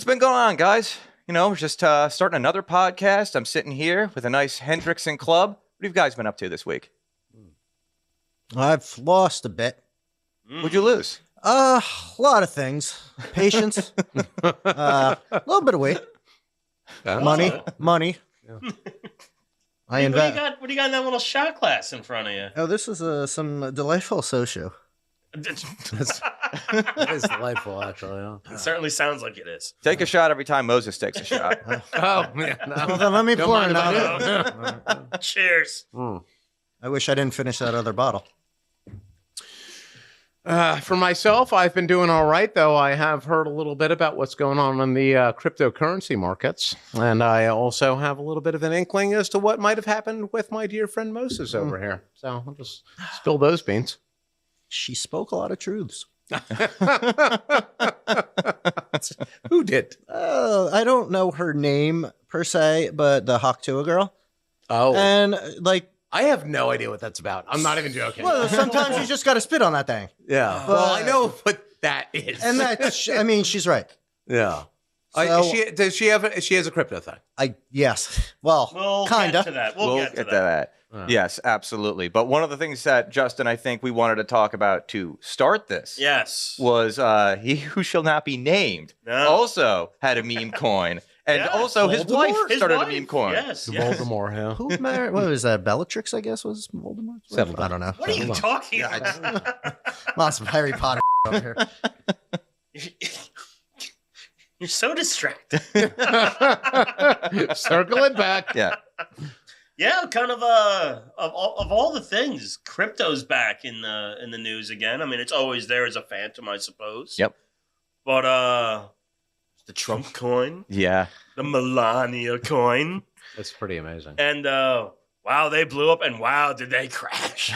What's been going on, guys? You know, we're just starting another podcast. I'm sitting here with a nice Hendrickson Club. What have you guys been up to this week? I've lost a bit. What'd you lose? A lot of things. Patience. A little bit of weight. Money. Yeah. I Hey, invest. what do you got in that little shot glass in front of you? Oh, this is some delightful social. That is delightful, actually. Yeah. It certainly sounds like it is. Take a shot every time Moses takes a shot. Oh, man. Well, then let me Don't pour mind another. Cheers. I wish I didn't finish that other bottle. For myself, I've been doing all right, though I have heard a little bit about what's going on in the cryptocurrency markets. And I also have a little bit of an inkling as to what might have happened with my dear friend Moses over here. So I'll just spill those beans. She spoke a lot of truths. Who did? I don't know her name per se, but the Hawk Tuah Girl. Oh. And like, I have no idea what that's about. I'm not even joking. well, sometimes you just got to spit on that thing. Yeah. But- Well, I know what that is. And that, I mean, she's right. yeah. So- She has a crypto thing. Yes. Well, We'll kinda. get to that. We'll get to that. that. Yes, absolutely. But one of the things that Justin, I think we wanted to talk about to start this Yes. was he who shall not be named No. also had a meme coin. And Yeah. also his Voldemort? wife His started wife. a meme coin. Yes. Voldemort, yeah. who married? What was that? Bellatrix, I guess, was Voldemort. Settled I don't know. What are you Hold on. talking about? Lots of Harry Potter over here. You're so distracted. Circle it back. Yeah. Yeah, kind of all the things, crypto's back in the news again. I mean, it's always there as a phantom, I suppose. Yep. But the Trump coin, Yeah. the Melania coin, That's pretty amazing. and wow, they blew up, and wow, did they crash?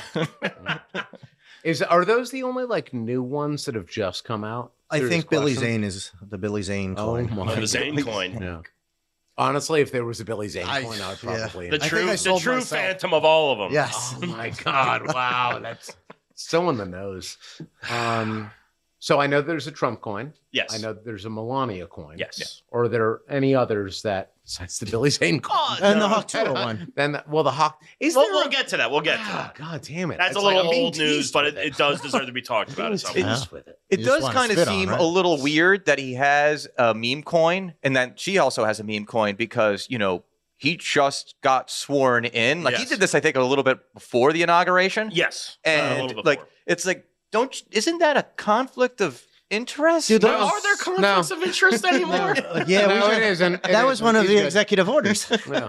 Are those the only like new ones that have just come out? I Serious think Billy question. Zane is the Billy Zane Oh coin. my the Zane God. coin. Yeah. Honestly, if there was a Billy Zane I- coin, I would yeah. probably. The I true, think I the sold true myself. phantom of all of them. Yes. Oh my God! Wow, that's so on the nose. So I know there's a Trump coin. Yes. I know there's a Melania coin. Yes. Yeah. Or are there any others that besides the Billy Zane coin? Oh, And no. the Hawk Tuah one. Then the Hawk is We'll, there we'll a- get to that. We'll get to Ah, that. God damn it! That's It's a little like I'm being old news, teased but with it does deserve to be talked about at some point. Teased with it. It You just does wanna kind of spit on, seem right? a little weird that he has a meme coin and that she also has a meme coin because, you know, he just got sworn in. Like he Yes. did this, I think, a little bit before the inauguration. Yes. a And little bit like, more. it's like, isn't that a conflict of interest? Dude, that Are was- there conflicts of interest anymore? Yeah, No, we it should- isn't. It that was isn't. one of He's the good. executive orders. Yeah,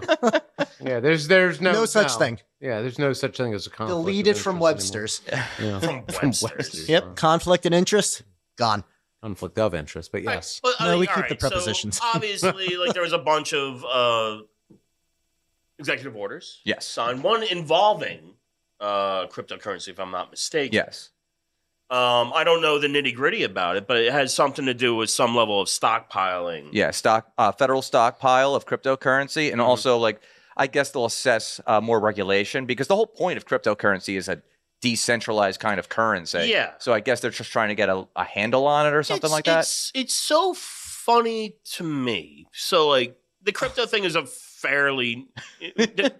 yeah. There's No such thing. Yeah, there's no such thing as a conflict. of Deleted from interest Webster's. anymore. Yeah. From Webster's. Yep. Conflict and interest, gone. Conflict of interest, but yes. But, I No, mean, we all keep the right, so prepositions. obviously, like there was a bunch of executive orders Yes. signed. One involving cryptocurrency, if I'm not mistaken. Yes. I don't know the nitty gritty about it, but it has something to do with some level of stockpiling. Yeah. Federal stockpile of cryptocurrency. And also, like, I guess they'll assess more regulation because the whole point of cryptocurrency is a decentralized kind of currency. Yeah. So I guess they're just trying to get a handle on it or something like that. It's so funny to me. So like the crypto thing is a fairly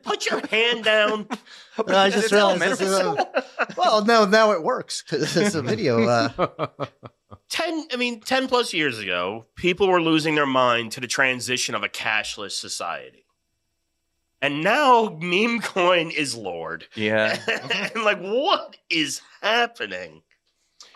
put your hand down. I just It's realized this is elementary well, no, now it works because it's a video. 10 plus years ago, people were losing their mind to the transition of a cashless society. And now meme coin is Lord. Yeah. And like, what is happening?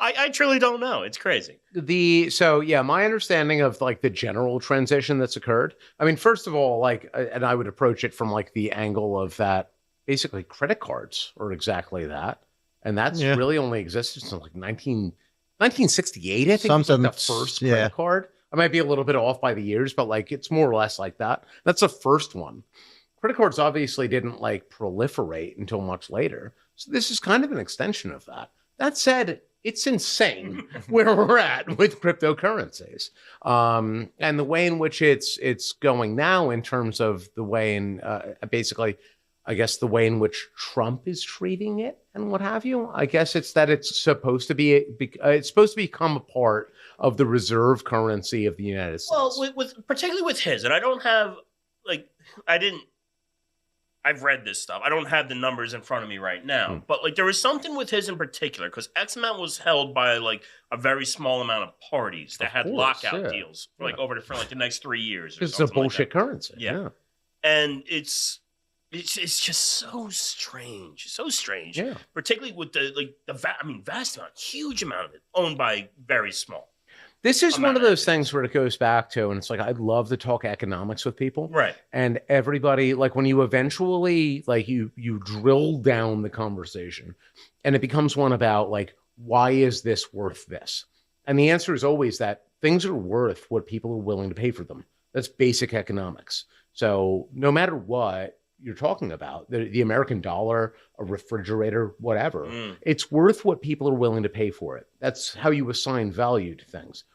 I truly don't know. It's crazy. My understanding of like the general transition that's occurred. I mean, first of all, like, and I would approach it from like the angle of that basically credit cards are exactly that. And that's Yeah. really only existed since like 1968, I think, was Something, like the first yeah. credit card. I might be a little bit off by the years, but like it's more or less like that. That's the first one. Credit cards obviously didn't like proliferate until much later. So this is kind of an extension of that. That said, it's insane where we're at with cryptocurrencies. And the way in which it's going now in terms of the way in basically I guess the way in which Trump is treating it and what have you. I guess it's that it's supposed to become a part of the reserve currency of the United States. Well, with particularly with his, and I don't have I've read this stuff. I don't have the numbers in front of me right now, but like there was something with his in particular because X amount was held by like a very small amount of parties that had lockout deals for like the next 3 years. It's a bullshit currency. Yeah. And it's just so strange, Yeah. Particularly with vast amount, huge amount of it owned by very small. This is one of those things where it goes back to, and it's like, I'd love to talk economics with people. Right. And everybody, like when you eventually, like you drill down the conversation and it becomes one about like, why is this worth this? And the answer is always that things are worth what people are willing to pay for them. That's basic economics. So no matter what you're talking about, the American dollar, a refrigerator, whatever, it's worth what people are willing to pay for it. That's how you assign value to things.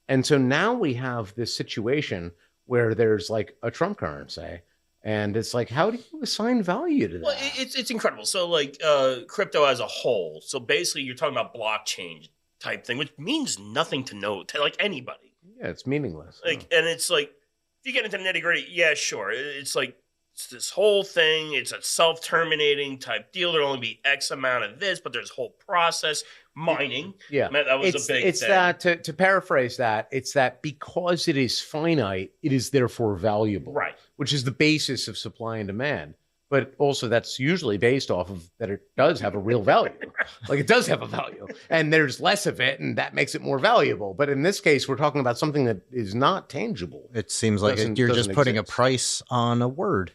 And so now we have this situation where there's like a Trump currency, and it's like, how do you assign value to that? Well, it's incredible. So like crypto as a whole. So basically you're talking about blockchain type thing, which means nothing to like anybody. Yeah, it's meaningless. And it's like, if you get into nitty gritty, yeah, sure. It's like, it's this whole thing. It's a self-terminating type deal. There'll only be X amount of this, but there's a whole process. Mining. Yeah. That was a big thing. It's that, to paraphrase that, it's that because it is finite, it is therefore valuable. Right. Which is the basis of supply and demand. But also that's usually based off of that it does have a real value. Like it does have a value. And there's less of it, and that makes it more valuable. But in this case, we're talking about something that is not tangible. It seems like you're just putting a price on a word.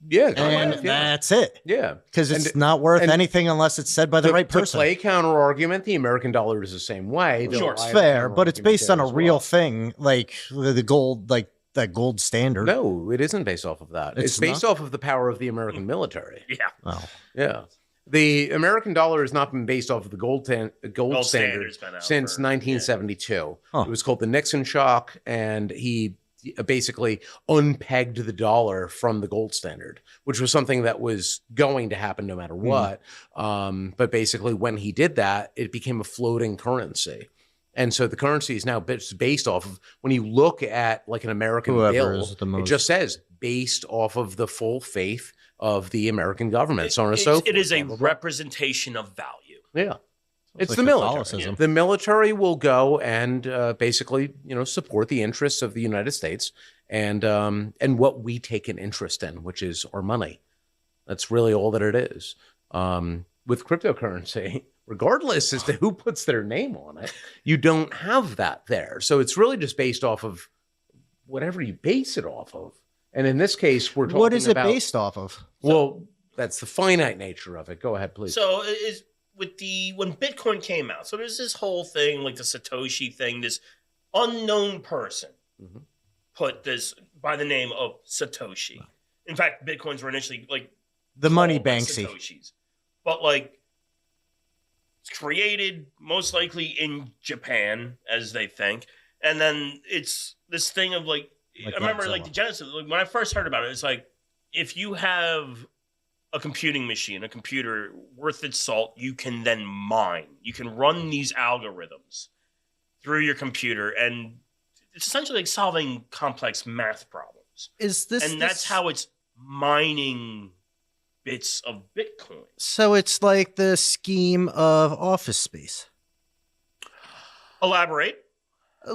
Yeah, and that's it. Yeah, because it's not worth anything unless it's said by the right person. To play counter argument, the American dollar is the same way. Sure, it's fair, but it's based on a real thing, like the gold, like that gold standard. No, it isn't based off of that. It's based off of the power of the American military. Yeah. Oh. Yeah. The American dollar has not been based off of the gold standard since 1972. Huh. It was called the Nixon shock, and he basically unpegged the dollar from the gold standard, which was something that was going to happen no matter what. But basically when he did that, it became a floating currency. And so the currency is now based off of, when you look at like an American bill, it just says based off of the full faith of the American government, so on and so forth. It is a representation of value. Yeah. It's like the military. Yeah. The military will go and basically, support the interests of the United States and what we take an interest in, which is our money. That's really all that it is. With cryptocurrency, regardless as to who puts their name on it, you don't have that there. So it's really just based off of whatever you base it off of. And in this case, we're talking about... What is it based off of? Well, that's the finite nature of it. Go ahead, please. So when Bitcoin came out, so there's this whole thing, like the Satoshi thing, this unknown person put this by the name of Satoshi. In fact, Bitcoins were initially like the money Banksy. Satoshis. But like it's created most likely in Japan, as they think. And then it's this thing of like I remember like the genesis, like when I first heard about it, it's like if you have a computing machine, a computer worth its salt, you can then mine. You can run these algorithms through your computer, and it's essentially like solving complex math problems. That's how it's mining bits of Bitcoin. So it's like the scheme of Office Space. Elaborate.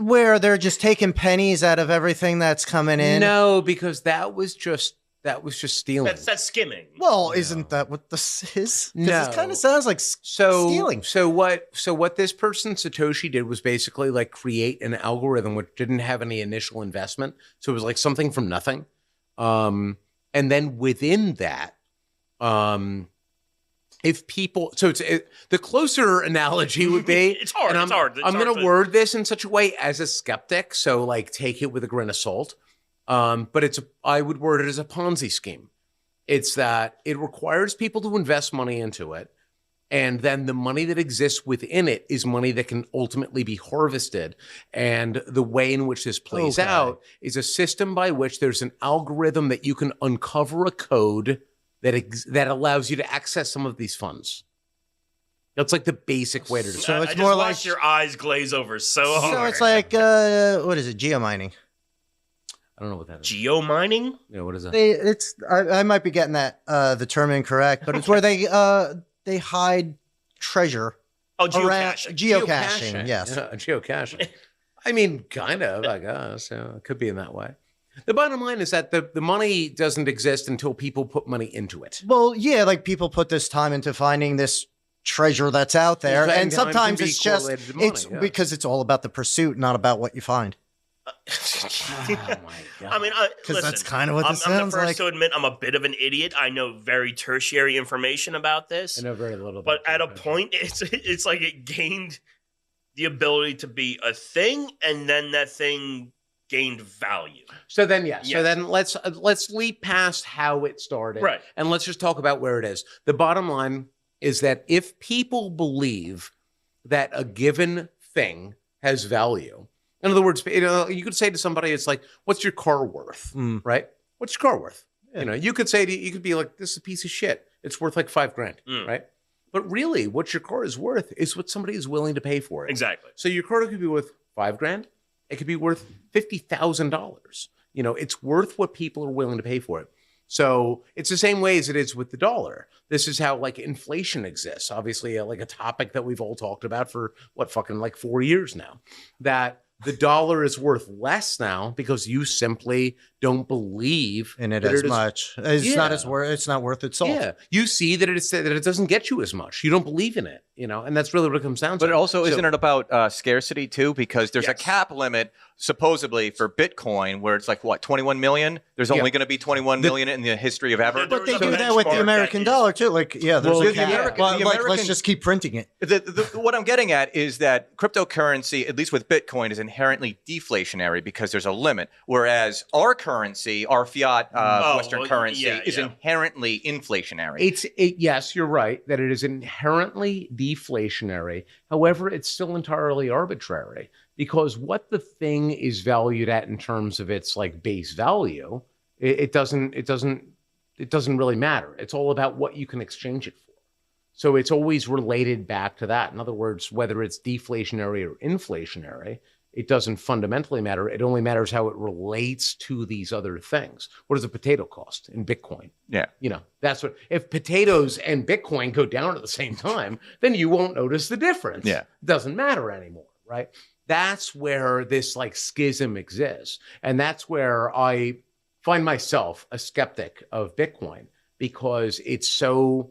Where they're just taking pennies out of everything that's coming in. No, because that was just stealing. That's skimming. Well, isn't that what this is? No. It kind of sounds like stealing. So what this person Satoshi did was basically like create an algorithm which didn't have any initial investment. So it was like something from nothing. And then within that, if people, the closer analogy would be, it's hard. I'm going to word this in such a way as a skeptic. So like take it with a grain of salt. But I would word it as a Ponzi scheme. It's that it requires people to invest money into it. And then the money that exists within it is money that can ultimately be harvested. And the way in which this plays out is a system by which there's an algorithm that you can uncover a code that allows you to access some of these funds. That's like the basic way to do it. So I it's just more like- watched your eyes glaze over so hard. So it's like, what is it? Geomining. I don't know what that is. Geomining? Yeah, what is that? I might be getting that the term incorrect, but it's where they hide treasure. Oh, Around geocaching. geocaching, yes. Yeah, geocaching. I mean, kind of, I guess. Yeah, it could be in that way. The bottom line is that the money doesn't exist until people put money into it. Well, yeah, like people put this time into finding this treasure that's out there, Spending and time sometimes can be it's just correlated to money, it's yeah. because it's all about the pursuit, not about what you find. Oh my God. I mean, Because listen, that's kind of what this I'm the sounds first like. to admit I'm a bit of an idiot. I know very tertiary information about this. I know very little. But about at a geocaching. point, it's like it gained the ability to be a thing, and then that thing gained value. So then, yes. Yes. So then let's leap past how it started, Right. and let's just talk about where it is. The bottom line is that if people believe that a given thing has value, in other words, you could say to somebody, it's like, "What's your car worth?" Right? What's your car worth? Yeah. You could say you could be like, "This is a piece of shit. It's worth like $5,000," right? But really, what your car is worth is what somebody is willing to pay for it. Exactly. So your car could be worth $5,000. It could be worth $50,000. It's worth what people are willing to pay for it. So it's the same way as it is with the dollar. This is how like inflation exists. Obviously, like a topic that we've all talked about for like 4 years now. That the dollar is worth less now because you simply don't believe In it that as is- much. It's not as worth. It's not worth its salt. Yeah, you see that it doesn't get you as much. You don't believe in it, and that's really what it comes down to. But also, So- isn't it about scarcity too? Because there's a Yes. cap limit supposedly for Bitcoin, where it's like what 21 million. There's only going to be 21 million in the history of ever. There But they was a do that with the benchmark American that is- dollar too. Like, yeah, there's Well, a the cap. American- Well, the like, let's American- just keep printing it. What I'm getting at is that cryptocurrency, at least with Bitcoin, is inherently deflationary because there's a limit, whereas our currency, our fiat Western well, currency, yeah, is yeah. inherently inflationary. Yes, you're right that it is inherently deflationary. However, it's still entirely arbitrary because what the thing is valued at in terms of its like base value, it doesn't really matter. It's all about what you can exchange it for. So it's always related back to that. In other words, whether it's deflationary or inflationary, it doesn't fundamentally matter. It only matters how it relates to these other things. What does a potato cost in Bitcoin? Yeah. That's what, if potatoes and Bitcoin go down at the same time, then you won't notice the difference. Yeah. It doesn't matter anymore, right? That's where this like schism exists. And that's where I find myself a skeptic of Bitcoin because it's so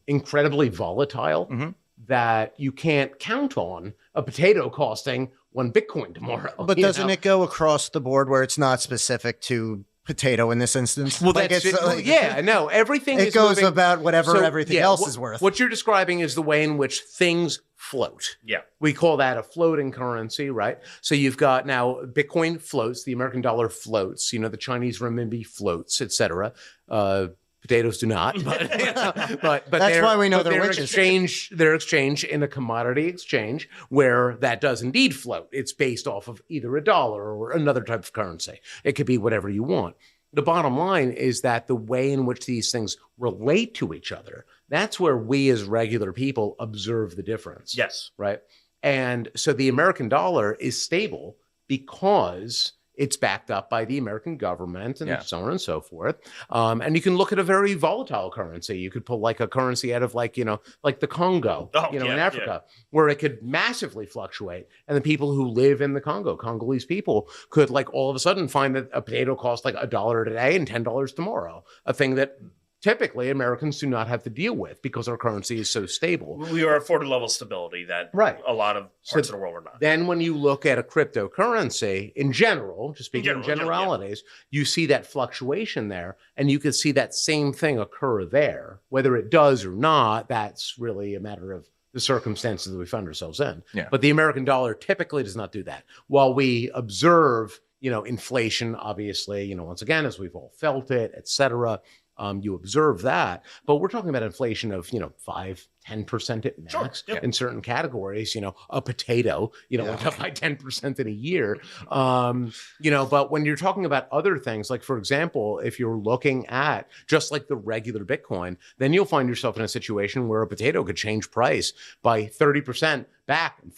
incredibly volatile that you can't count on a potato costing one Bitcoin tomorrow. But doesn't it go across the board where it's not specific to potato in this instance? Well, Like, that's it's, it. like- Yeah, no, everything It is goes moving. about whatever So, everything yeah, else is worth. What you're describing is the way in which things float. Yeah. We call that a floating currency, right? So you've got now Bitcoin floats, the American dollar floats, the Chinese renminbi floats, etc. Potatoes do not, but but That's they're- why we know but they're they're witches. They're exchanged in a commodity exchange where that does indeed float. It's based off of either a dollar or another type of currency. It could be whatever you want. The bottom line is that the way in which these things relate to each other, that's where we as regular people observe the difference. Yes. Right. And so the American dollar is stable because it's backed up by the American government and so on and so forth. And you can look at a very volatile currency. You could pull like a currency out of like the Congo, in Africa, where it could massively fluctuate. And the people who live in the Congolese people could like all of a sudden find that a potato costs like $1 today and $10 tomorrow, a thing that typically Americans do not have to deal with because our currency is so stable. We are afforded a level of stability that a lot of parts of the world are not. Then when you look at a cryptocurrency in general, just speaking in general, generalities, you see that fluctuation there, and you can see that same thing occur there. Whether it does or not, that's really a matter of the circumstances that we find ourselves in. Yeah. But the American dollar typically does not do that. While we observe, inflation, obviously, once again, as we've all felt it, et cetera, you observe that, but we're talking about inflation of 5, 10% at max. Sure, yeah. In certain categories, a potato, went up by 10% in a year. But when you're talking about other things, like, for example, if you're looking at just like the regular Bitcoin, then you'll find yourself in a situation where a potato could change price by 30% back and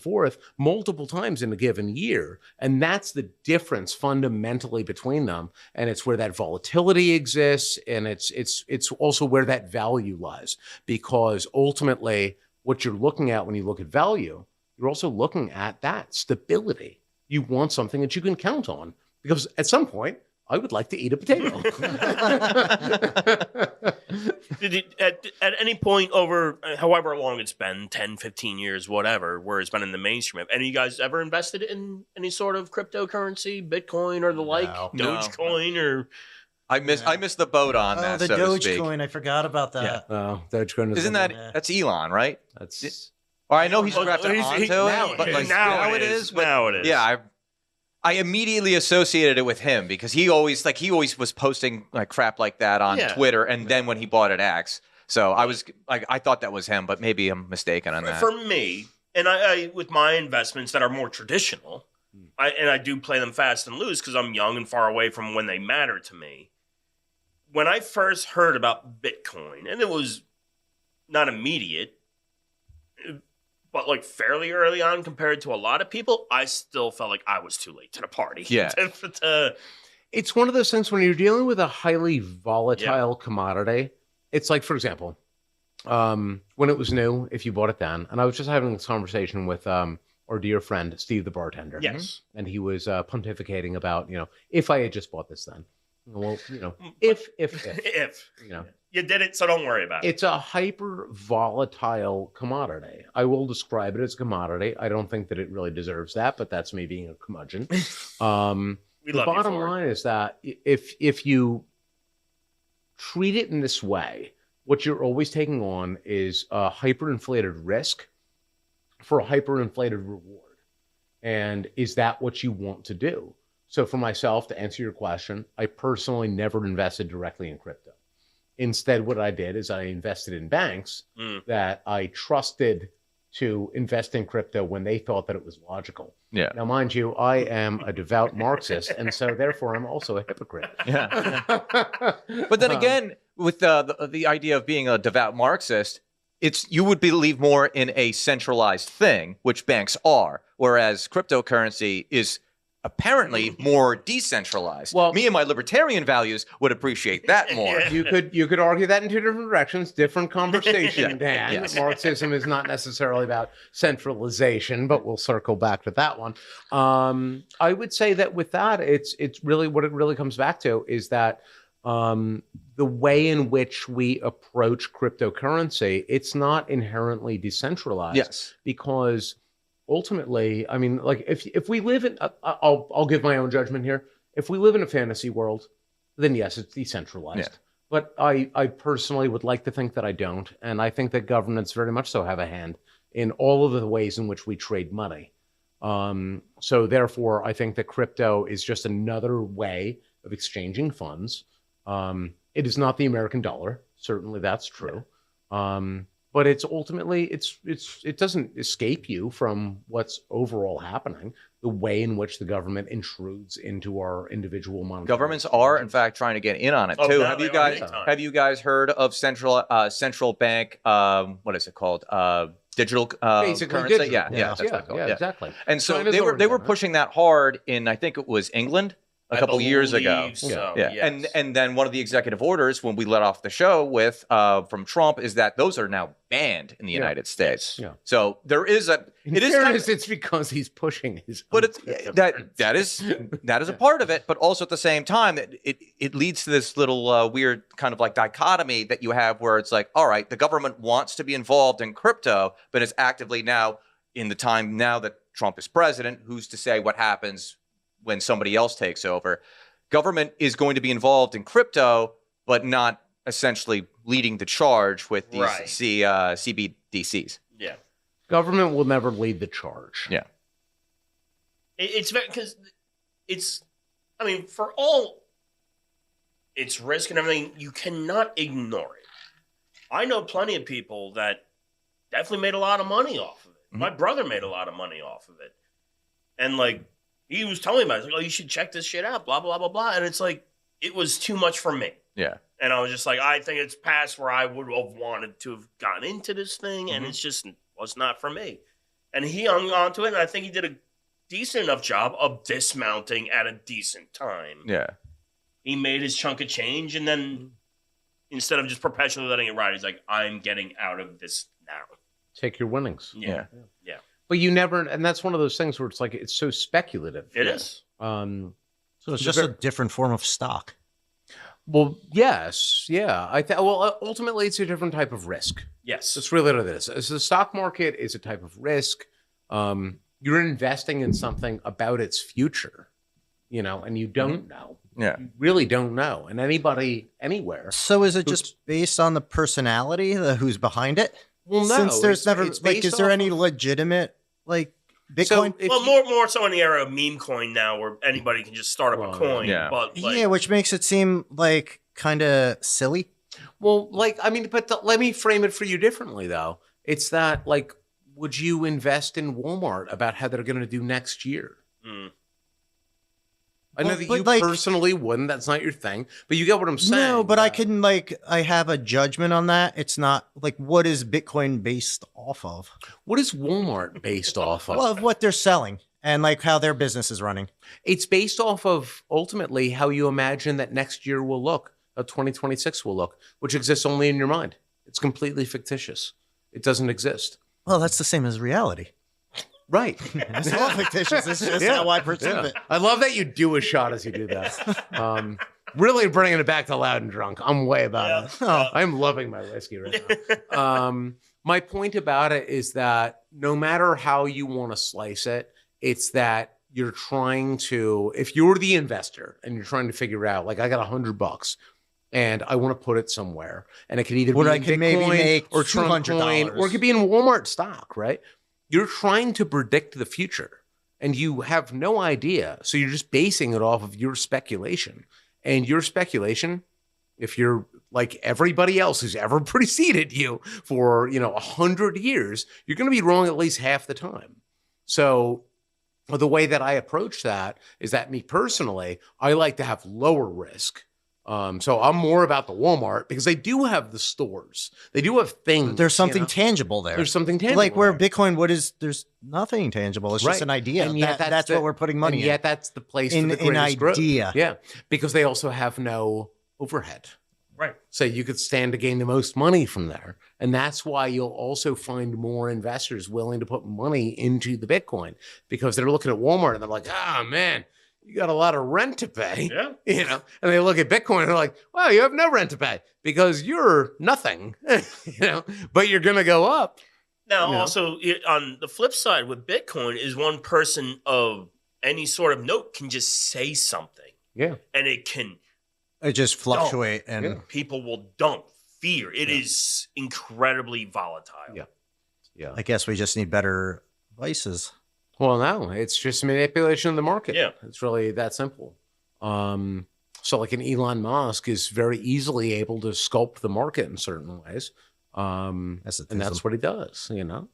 forth multiple times in a given year. And that's the difference fundamentally between them. And it's where that volatility exists. And it's also where that value lies, because ultimately what you're looking at when you look at value, you're also looking at that stability. You want something that you can count on, because at some point I would like to eat a potato. Did it, at any point over however long it's been, 10, 15 years, whatever, where it's been in the mainstream, have any of you guys ever invested in any sort of cryptocurrency, Bitcoin or the like, No. Dogecoin or... I missed the boat on that, the so to speak. Dogecoin, I forgot about that. Oh, Dogecoin Isn't Yeah. that's Elon, right? that's Or I know he's Well, grafted he's- onto he- now it, but it like is. Now it is. But Now it is. Yeah, I immediately associated it with him because he always was posting like crap like that on Twitter, and then when he bought it, X. So I thought that was him, but maybe I'm mistaken on that. For me, and I with my investments that are more traditional, I do play them fast and loose because I'm young and far away from when they matter to me. When I first heard about Bitcoin, and it was not immediate, but like fairly early on compared to a lot of people, I still felt like I was too late to the party. Yeah. It's one of those things when you're dealing with a highly volatile commodity. It's like, for example, when it was new, if you bought it then, and I was just having this conversation with our dear friend, Steve, the bartender. Yes. And he was pontificating about, if I had just bought this then. Well, if. You did it, so don't worry about it. It's a hyper volatile commodity. I will describe it as a commodity. I don't think that it really deserves that, but that's me being a curmudgeon. The bottom line is that if you treat it in this way, what you're always taking on is a hyperinflated risk for a hyperinflated reward. And is that what you want to do? So for myself, to answer your question, I personally never invested directly in crypto. Instead, what I did is I invested in banks that I trusted to invest in crypto when they thought that it was logical. Yeah. Now, mind you, I am a devout Marxist, and so therefore I'm also a hypocrite. Yeah. But then again, with the idea of being a devout Marxist, you would believe more in a centralized thing, which banks are, whereas cryptocurrency is apparently more decentralized. Well, me and my libertarian values would appreciate that more. You could argue that in two different directions, different conversation, Dan. Yes. Marxism is not necessarily about centralization, but we'll circle back to that one. I would say that with that, it's really what it really comes back to is that the way in which we approach cryptocurrency, it's not inherently decentralized. Yes. Because ultimately, I mean, like if we live in, I'll give my own judgment here. If we live in a fantasy world, then yes, it's decentralized. Yeah. But I personally would like to think that I don't. And I think that governments very much so have a hand in all of the ways in which we trade money. So therefore, I think that crypto is just another way of exchanging funds. It is not the American dollar. Certainly that's true. Yeah. But it's ultimately, it doesn't escape you from what's overall happening, the way in which the government intrudes into our individual money. Governments are, in fact, trying to get in on it, too. Have you guys heard of central bank, what is it called? Digital Basically currency? digital. Yeah, that's what it's called. Yeah, exactly. And so they were pushing that hard in, I think it was England. A couple years ago. So, yeah. Yes. And then one of the executive orders when we let off the show with from Trump is that those are now banned in the United States. Yeah. So there is it's because he's pushing his but it's that is a part of it, but also at the same time it leads to this little weird kind of like dichotomy that you have where it's like, all right, the government wants to be involved in crypto, but is actively now in the time now that Trump is president, who's to say what happens when somebody else takes over. Government is going to be involved in crypto, but not essentially leading the charge with these CBDCs. Yeah. Government will never lead the charge. Yeah. It's very, because I mean, for all its risk and everything, you cannot ignore it. I know plenty of people that definitely made a lot of money off of it. My brother made a lot of money off of it. And like, he was telling me about it. He's like, oh, you should check this shit out, blah, blah, blah, blah. And it's like, it was too much for me. Yeah. And I was just like, I think it's past where I would have wanted to have gotten into this thing. And it's just was not for me. And he hung on to it. And I think he did a decent enough job of dismounting at a decent time. Yeah. He made his chunk of change. And then instead of just perpetually letting it ride, he's like, I'm getting out of this now. Take your winnings. Yeah. But you never, and that's one of those things where it's like, it's so speculative. It is. So it's just a different form of stock. Well, yes. Yeah. Well, ultimately, it's a different type of risk. Yes. That's really what it is. So the stock market is a type of risk. You're investing in something about its future, and you don't know. Yeah. You really don't know. And anybody, anywhere. So is it just based on the personality, who's behind it? Well, no. Since there's never, it's like, based is there off any of- legitimate, like, Bitcoin? So if Well, you- more so in the era of meme coin now, where anybody can just start up Well, a coin. yeah. But like, Yeah, which makes it seem like kind of silly. Well, let me frame it for you differently, though. It's that, like, would you invest in Walmart about how they're going to do next year? I know Well, that but, you like- personally wouldn't. That's not your thing. But you get what I'm saying. No, but I that- can, I have a judgment on that. It's not, what is Bitcoin based off of? What is Walmart based off of? Well, of what they're selling and, how their business is running. It's based off of, ultimately, how you imagine that next year will look, how 2026 will look, which exists only in your mind. It's completely fictitious. It doesn't exist. Well, that's the same as reality. Right. It's all fictitious. It's just how I perceive it. I love that you do a shot as you do that. Really bringing it back to Loud and Drunk. I'm way about it. Oh. I'm loving my whiskey right now. My point about it is that no matter how you want to slice it, it's that you're trying to, if you're the investor and you're trying to figure out, like, I got $100 and I want to put it somewhere, and it could either Where be I in can Bitcoin maybe make or Trump $200. coin, or it could be in Walmart stock, right? You're trying to predict the future and you have no idea. So you're just basing it off of your speculation. And your speculation, if you're like everybody else who's ever preceded you for, 100 years, you're going to be wrong at least half the time. So the way that I approach that is that, me personally, I like to have lower risk. So I'm more about the Walmart because they do have the stores. They do have things. There's something tangible there. There's something tangible. Like where there. Bitcoin, there's nothing tangible. It's just Right. an idea. And yet That's what we're putting money and in. yet that's the place In for the an greatest growth. idea. Yeah, because they also have no overhead. right. So you could stand to gain the most money from there. And that's why you'll also find more investors willing to put money into the Bitcoin, because they're looking at Walmart and they're like, man, you got a lot of rent to pay. Yeah. And they look at Bitcoin and they're like, wow, you have no rent to pay because you're nothing, but you're going to go up. Now, Yeah. also on the flip side with Bitcoin is one person of any sort of note can just say something, Yeah. and it can It just fluctuate and Yeah. people will dump fear. It is incredibly volatile. Yeah. Yeah. I guess we just need better vices. Well, no, it's just manipulation of the market. Yeah. It's really that simple. So like an Elon Musk is very easily able to sculpt the market in certain ways. And that's what he does, and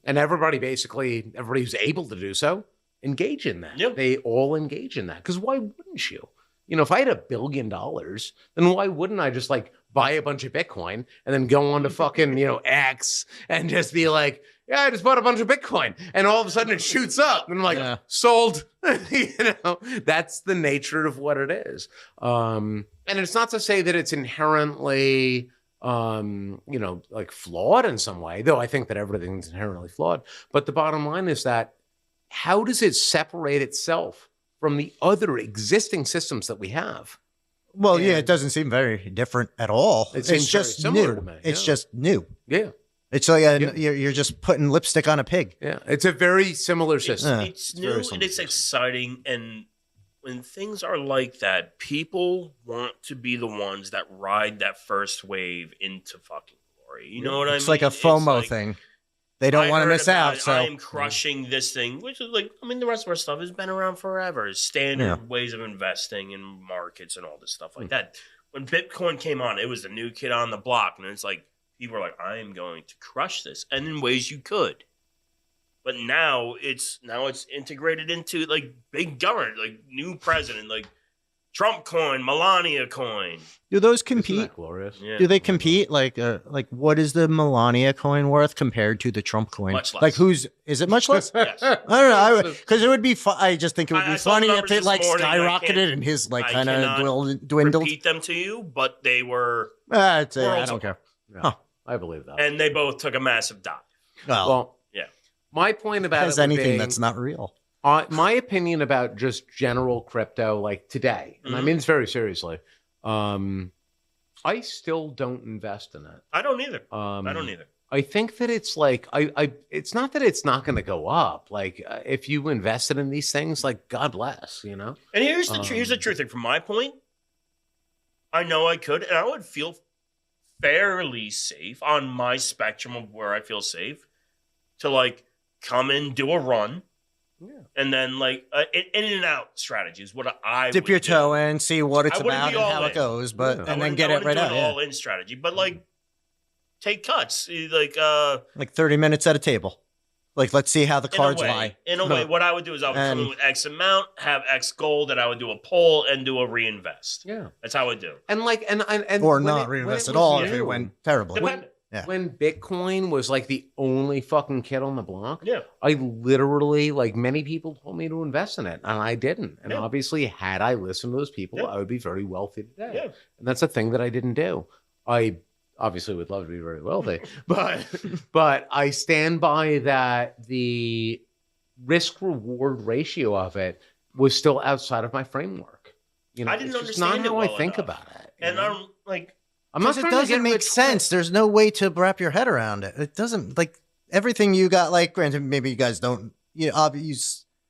everybody who's able to do so engage in that. Yep. They all engage in that. Because why wouldn't you? If I had $1 billion, then why wouldn't I just buy a bunch of Bitcoin and then go on to fucking, X and just be like, yeah, I just bought a bunch of Bitcoin, and all of a sudden it shoots up and I'm like, Yeah. sold. That's the nature of what it is. And it's not to say that it's inherently, flawed in some way, though I think that everything's inherently flawed. But the bottom line is that how does it separate itself from the other existing systems that we have? Well, yeah, And- it doesn't seem very different at all. It It's seems very just similar new. to me, It's yeah. just new. Yeah. It's like Yeah. you're just putting lipstick on a pig. Yeah. It's a very similar system. It's very new and similar. it's exciting, and when things are like that, people want to be the ones that ride that first wave into fucking glory. You know what I mean? It's like a FOMO like, thing. They don't I want to heard miss about out. it, So I am crushing this thing, which is the rest of our stuff has been around forever. Standard Yeah. ways of investing in markets and all this stuff like that. when Bitcoin came on, it was the new kid on the block, and it's like people were like, "I am going to crush this," and in ways you could. But now it's integrated into like big government, like new president, like Trump coin, Melania coin. Do those Isn't compete? that glorious? Yeah. Do they compete? Like what is the Melania coin worth compared to the Trump coin? Much less. Like, is it much less? Yes. I don't know, because it would be fun. I just think it would I be saw the funny if numbers it this like morning, and I skyrocketed can't- and his like I kind cannot of dwindled. Repeat them to you, but they were, I Worlds don't care. Yeah, Huh. I believe that. and they both took a massive dive. Well, Yeah. My point about as it would anything be- that's not real. my opinion about just general crypto, like today, and I mean this very seriously, I still don't invest in it. I don't either. I I don't either. I think that it's like it's not that it's not going to go up. Like if you invested in these things, like God bless, you know. And here's the true thing. From my point, I know I could, and I would feel fairly safe on my spectrum of where I feel safe to like come in, do a run, and then like in and out strategy is what I Dip would your do. toe in, see what it's I wouldn't about be and all how it in. goes, but Yeah. and then get it right out. Yeah. All in strategy, but like take cuts, like Like 30 minutes at a table. Like, let's see how the cards lie. In a way, what I would do is I would come in And- with X amount, have X goal, that I would do a pull and do a reinvest. Yeah, That's how I would do. and like and Or when not it- reinvest when at all if was it new, went terribly. Dependent. Yeah. When Bitcoin was like the only fucking kid on the block, Yeah. I literally, like many people told me to invest in it, and I didn't. And Yeah. obviously, had I listened to those people, Yeah. I would be very wealthy today. Yeah. And that's a thing that I didn't do. I obviously would love to be very wealthy, but I stand by that the risk reward ratio of it was still outside of my framework. You know, I didn't it's just understand not it how I well think enough. about it. you And know? I'm like, I'm not Because it trying to doesn't get make rich sense. There's no way to wrap your head around it. It doesn't, like, everything you got, like, granted, maybe you guys don't, you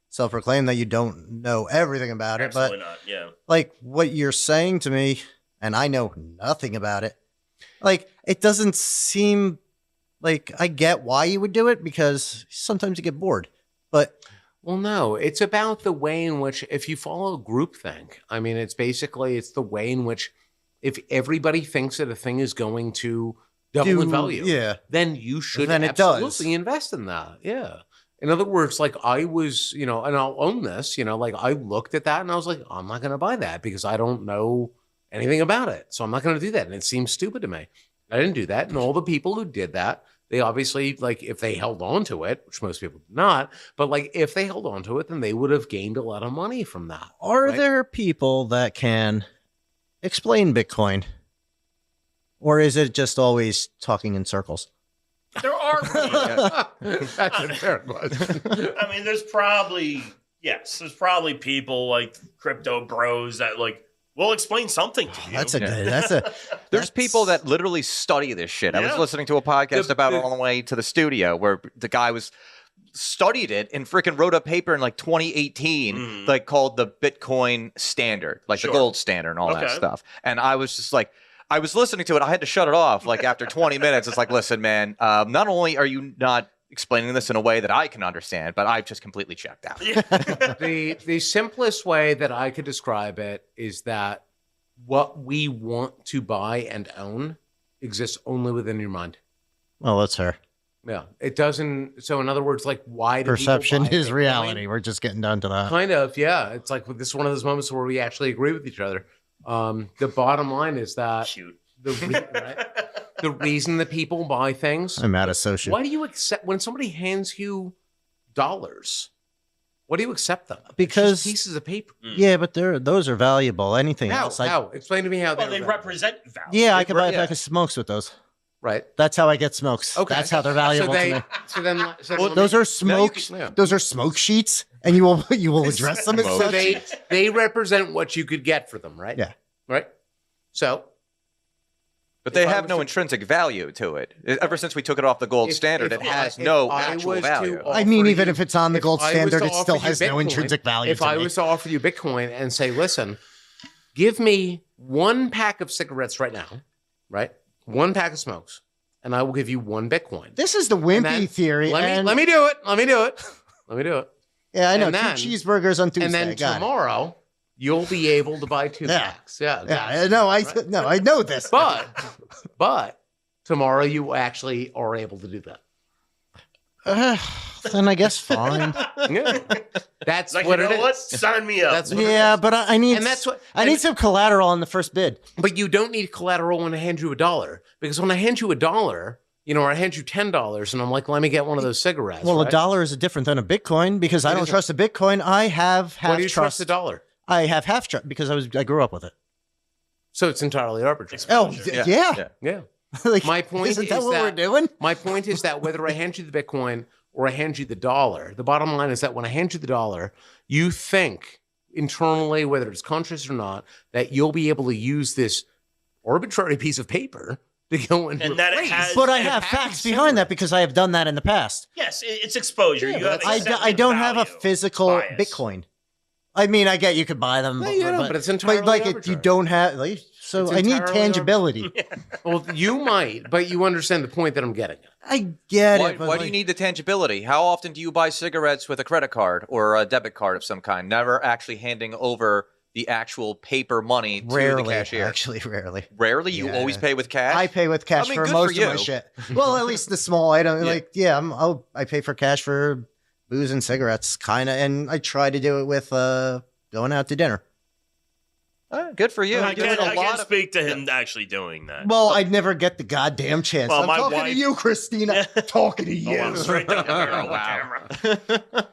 self-proclaim that you don't know everything about it, but absolutely not. Yeah. like what you're saying to me, and I know nothing about it, like, it doesn't seem like I get why you would do it, because sometimes you get bored. But Well, no, it's about the way in which, if you follow groupthink, I mean, it's the way in which if everybody thinks that a thing is going to double in value, yeah, then you should Then it does. absolutely invest in that. Yeah. In other words, like I was, and I'll own this, like I looked at that and I was like, I'm not going to buy that because I don't know anything about it. So I'm not going to do that. And it seems stupid to me. I didn't do that. And all the people who did that, they obviously, like, if they held on to it, which most people did not, but like if they held on to it, then they would have gained a lot of money from that. are right? there people that can explain Bitcoin, or is it just always talking in circles? There are people. That's a fair question. I mean, there's probably people like crypto bros that like will explain something to you. There's people that literally study this shit. I was Yeah. listening to a podcast about it on the way to the studio where the guy studied it and freaking wrote a paper in like 2018, like called the Bitcoin standard, like Sure. the gold standard and all that Okay. stuff. And I was just like, I was listening to it. I had to shut it off. Like after 20 minutes, it's like, listen, man, not only are you not explaining this in a way that I can understand, but I've just completely checked out. Yeah. The simplest way that I could describe it is that what we want to buy and own exists only within your mind. Well, that's her. Yeah, it doesn't. So in other words, like why do Perception people buy is Bitcoin? reality. We're just getting down to that. Kind of, yeah. It's like this is one of those moments where we actually agree with each other. The bottom line is that Cute. the reason that people buy things. I'm mad associate. Why do you accept when somebody hands you dollars? Why do you accept them? It's Because- just pieces of paper. Yeah, but those are valuable. Anything else? How? Explain to me how Well, they're they valuable. represent value. Yeah, I could buy a Yeah. pack of smokes with those. Right. That's how I get smokes. Okay. That's how they're valuable to me. So then, Well, those are smokes. yeah. Those are smoke sheets, and you will address them as So such. they represent what you could get for them, right? Yeah. Right. So But they If I have was no to- intrinsic value to it. Ever since we took it off the gold If- standard, if it has I- no if I actual was to value. offer I mean, even you- if it's on the if gold I was standard, to it still offer you has no Bitcoin, intrinsic value If to I me. was to offer you Bitcoin and say, listen, give me one pack of cigarettes right now, right? One pack of smokes, and I will give you one Bitcoin. This is the And wimpy then theory. Let me do it. Let me do it. Let me do it. Yeah, I know. and then- 2 cheeseburgers on Tuesday. And then Got it. tomorrow, you'll be able to buy 2 Yeah. packs. Yeah. Yeah, no, I know this. But tomorrow you actually are able to do that. Then I guess fine. Yeah. That's Like, what you know it what? is. Sign me up. That's what it Yeah, is. but I need And that's what I need some collateral on the first bid. But you don't need collateral when I hand you $1, because when I hand you $1, or I hand you $10, and I'm like, let me get one of those cigarettes. Well, right? $1 is different than a Bitcoin because I don't trust a Bitcoin. I have half Why do you trust. trust $1? I have half trust because I grew up with it. So it's entirely arbitrary. Oh, Exposure. yeah. Yeah. Like, My point isn't is that what that- we're doing? My point is that whether I hand you the Bitcoin or I hand you the dollar, the bottom line is that when I hand you the dollar, you think internally, whether it's conscious or not, that you'll be able to use this arbitrary piece of paper to go and And that it replace- has- But I and have package facts behind that because I have done that in the past. Yes, it's exposure. Yeah, You have I accepted don't have a value physical bias. Bitcoin. I mean, I get you could buy them, No, you know, but it's entirely like you arbitrary. don't have. Like, so It's I need entirely tangibility. Well, you might, but you understand the point that I'm getting at. I get Why, it. But why do you need the tangibility? How often do you buy cigarettes with a credit card or a debit card of some kind, never actually handing over the actual paper money to Rarely, the cashier? actually, rarely. Rarely? You Yeah. always pay with cash? I pay with cash I mean, for good most for of my you. shit. Well, at least the small item. Yeah. Like, yeah, I pay for cash for booze and cigarettes, kind of, and I try to do it with going out to dinner. Good for you. I You're doing can't, a I lot can't of- speak to him actually doing that. Well, I'd never get the goddamn chance. Well, I'm my talking wife- to you, Christina. Talking to you. Oh, I'm straight down the barrel of the camera.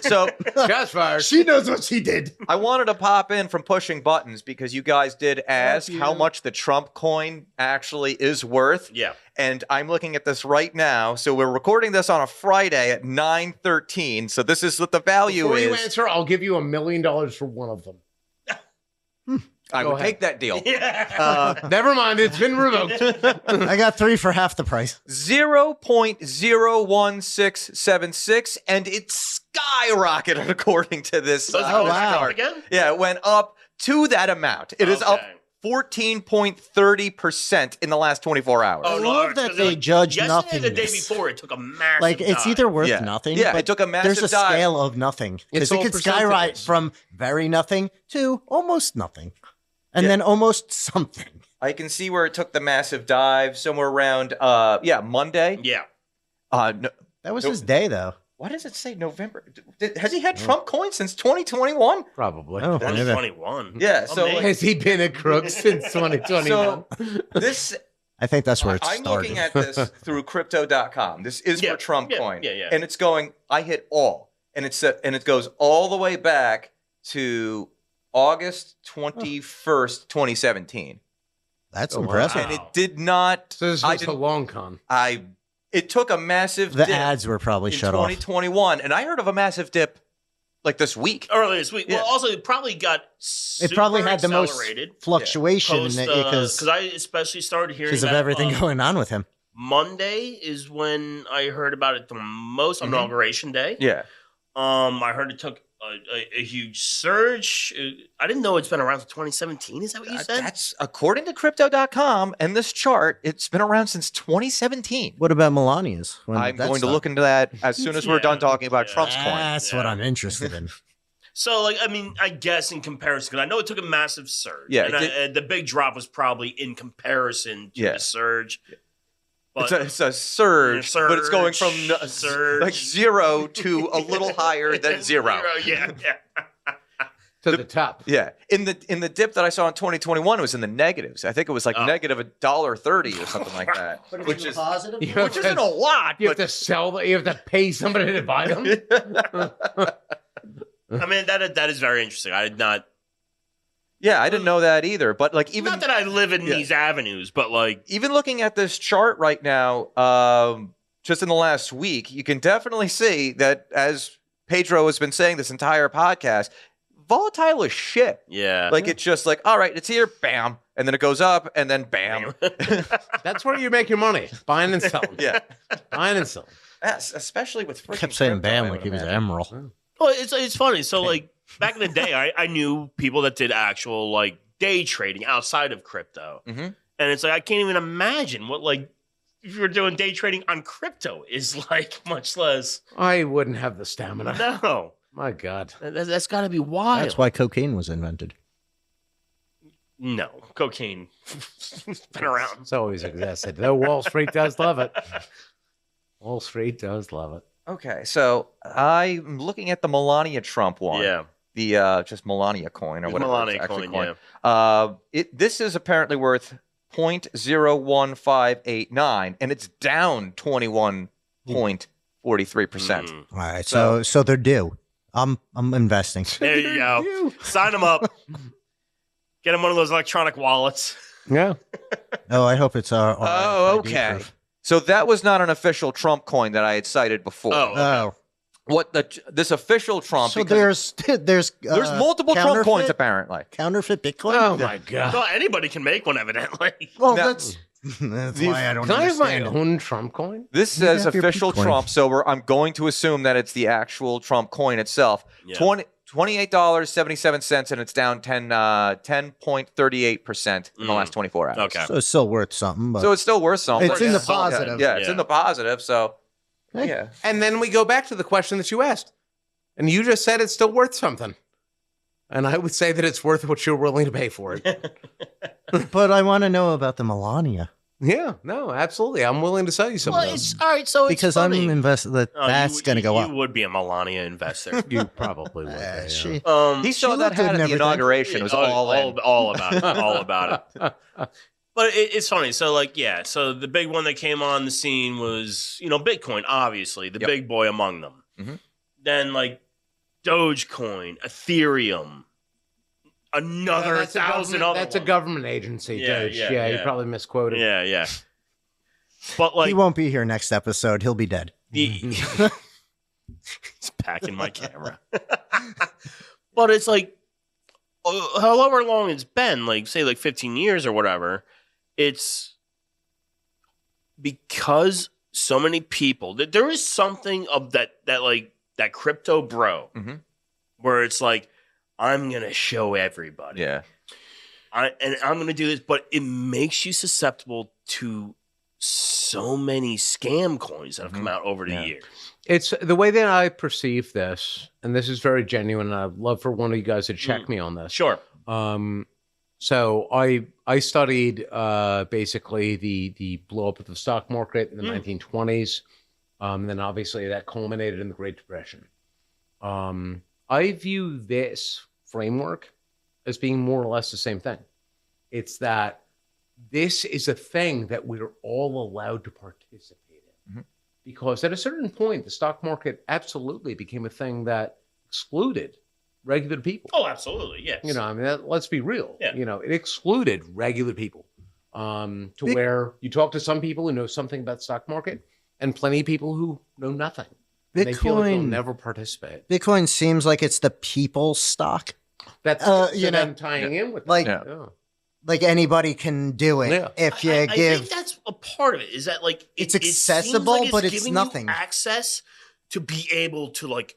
So Shots fired. She knows what she did. I wanted to pop in from pushing buttons because you guys did ask you. how much the Trump coin actually is worth. Yeah. And I'm looking at this right now. So we're recording this on a Friday at 9:13. So this is what the value Before you is. answer, I'll give you $1 million for one of them. I Go would ahead. take that deal. Yeah. Never mind, it's been revoked. I got 3 for half the price. 0.01676, and it skyrocketed according to this. So it's Oh, going wow. up again? Yeah, it went up to that amount. It is up Okay. 14.30% in the last 24 hours. Oh, I no, love that 'cause they like, judge yesterday and the day nothingness. before, it took a massive Like, it's dive. either worth Yeah. nothing. Yeah, but it took a massive There's a dive. scale of nothing. It's Because it all could skyrocket percentages. from very nothing to almost nothing. And Yeah. then almost something. I can see where it took the massive dive somewhere around, Monday. Yeah. No, That was Nope. his day, though. why does it say November? Has he had Trump coins since 2021? Probably. Oh, maybe. 2021. Yeah, so Amazing. Has he been a crook since 2021? So this, I think that's where it I'm started. looking at this through crypto.com. This is Yeah, for Trump yeah, coin. yeah. And it's going, I hit all. And it goes all the way back to August 21st, 2017. That's Oh, wow. impressive. And it did not, So this I was a didn't, long con. it took a massive The dip ads were probably in shut off. 2021. And I heard of a massive dip like this week. Earlier this week. Yeah. Well, also, it probably got It probably super had the most accelerated fluctuation in post, it because I especially started hearing of about everything going on with him. Monday is when I heard about it the most, Mhm. Inauguration Day. Yeah. I heard it took a huge surge. I didn't know it's been around since 2017. Is that what you said? That's according to crypto.com and this chart, it's been around since 2017. What about Melania's? When I'm that going to stopped? look into that as soon as we're Yeah, done talking about yeah. Trump's coin. That's what Yeah. I'm interested in. So, like, I mean, I guess in comparison, because I know it took a massive surge. Yeah, And the big drop was probably in comparison to Yeah. the surge. But It's a surge, but it's going from surge. like 0 to a little higher than 0. Yeah, yeah. To the top. Yeah, in the dip that I saw in 2021, it was in the negatives. I think it was like Oh. negative $1.30 or something like that, which is positive. You have which to- isn't a lot. You have But to sell them. You have to pay somebody to buy them. I mean, that is very interesting. I did not. yeah, I didn't know that either. But like even Not that I live in Yeah. these avenues, but like, even looking at this chart right now, just in the last week, you can definitely see that, as Pedro has been saying this entire podcast, volatile as shit. yeah. Like it's just like, all right, it's here, bam, and then it goes up, and then bam. That's where you make your money. Buying and selling. Yeah, Buying and selling. yes, especially with freaking Kept saying crypto, bam I like would he was imagine. Emerald. Well, it's funny. So like back in the day, I knew people that did actual like day trading outside of crypto, Mhm. and it's like I can't even imagine what like if you're doing day trading on crypto is like. Much less I wouldn't have the stamina. no. My God. That's got to be wild. That's why cocaine was invented. No, cocaine been around. It's always existed. Though Wall Street does love it. Wall Street does love it. Okay, so I'm looking at the Melania Trump one. Yeah, The just Melania coin or the whatever. Melania it's actually coin. This is apparently worth 0.01589, and it's down 21.43%. All right, so they're due. I'm investing. There you go. Sign them up. Get them one of those electronic wallets. Yeah. Oh, I hope it's our Oh, okay. So that was not an official Trump coin that I had cited before. Oh, What this official Trump? so because there's multiple Trump coins apparently. Counterfeit Bitcoin. Oh my God. Well, anybody can make one, evidently. Well, Now- that's why I don't Can I have my understand. own Trump coin? This says have your official Bitcoin. Trump, so I'm going to assume that it's the actual Trump coin itself. Yeah. $28.77, and it's down 10.38% in the last 24 hours. Okay. So it's still worth something, but So it's still worth something. It's in the Yeah. positive. Yeah, it's in the positive. So, Hey. yeah. And then we go back to the question that you asked. And you just said it's still worth something. And I would say that it's worth what you're willing to pay for it. but I want to know about the Melania Yeah, no, absolutely. I'm willing to sell you some Well, of those. it's all right. So because I'm invested. That's going to go up. You would be a Melania investor. You probably would. yeah. She, He saw She that looked good hat and at the everything. inauguration. It was all in. all about it. All about it. But it's funny. So, like, yeah. So the big one that came on the scene was, Bitcoin, obviously, the Yep. big boy among them. Mhm. Then, like, Dogecoin, Ethereum, another that's a 1,000 government- other That's a ones. government agency, Yeah, Doge. yeah, Yeah, you yeah. probably misquoted. Yeah, yeah. But, like, he won't be here next episode. He'll be dead. he's packing my camera. But it's like, however long it's been, like, say, like 15 years or whatever, it's because so many people, that there is something of that crypto bro, Mhm. where it's like, I'm going to show everybody. Yeah. I'm going to do this, but it makes you susceptible to so many scam coins that have come out over the Yeah. years. It's the way that I perceive this, and this is very genuine. And I'd love for one of you guys to check me on this. Sure. So I studied basically the blow up of the stock market in the 1920s. Then obviously that culminated in the Great Depression. I view this framework as being more or less the same thing. It's that this is a thing that we're all allowed to participate in. Mhm. Because at a certain point, the stock market absolutely became a thing that excluded regular people. Oh, absolutely. Yes. I mean, let's be real. Yeah. It excluded regular people to where you talk to some people who know something about the stock market and plenty of people who know nothing. And they feel like they'll Bitcoin, never participate. Bitcoin seems like it's the people's stock. That's them tying in with like- that. Yeah. Like anybody can do it Yeah. if you I give. think that's a part of it. Is that like It's it seems accessible, like but it's giving nothing. You access to be able to like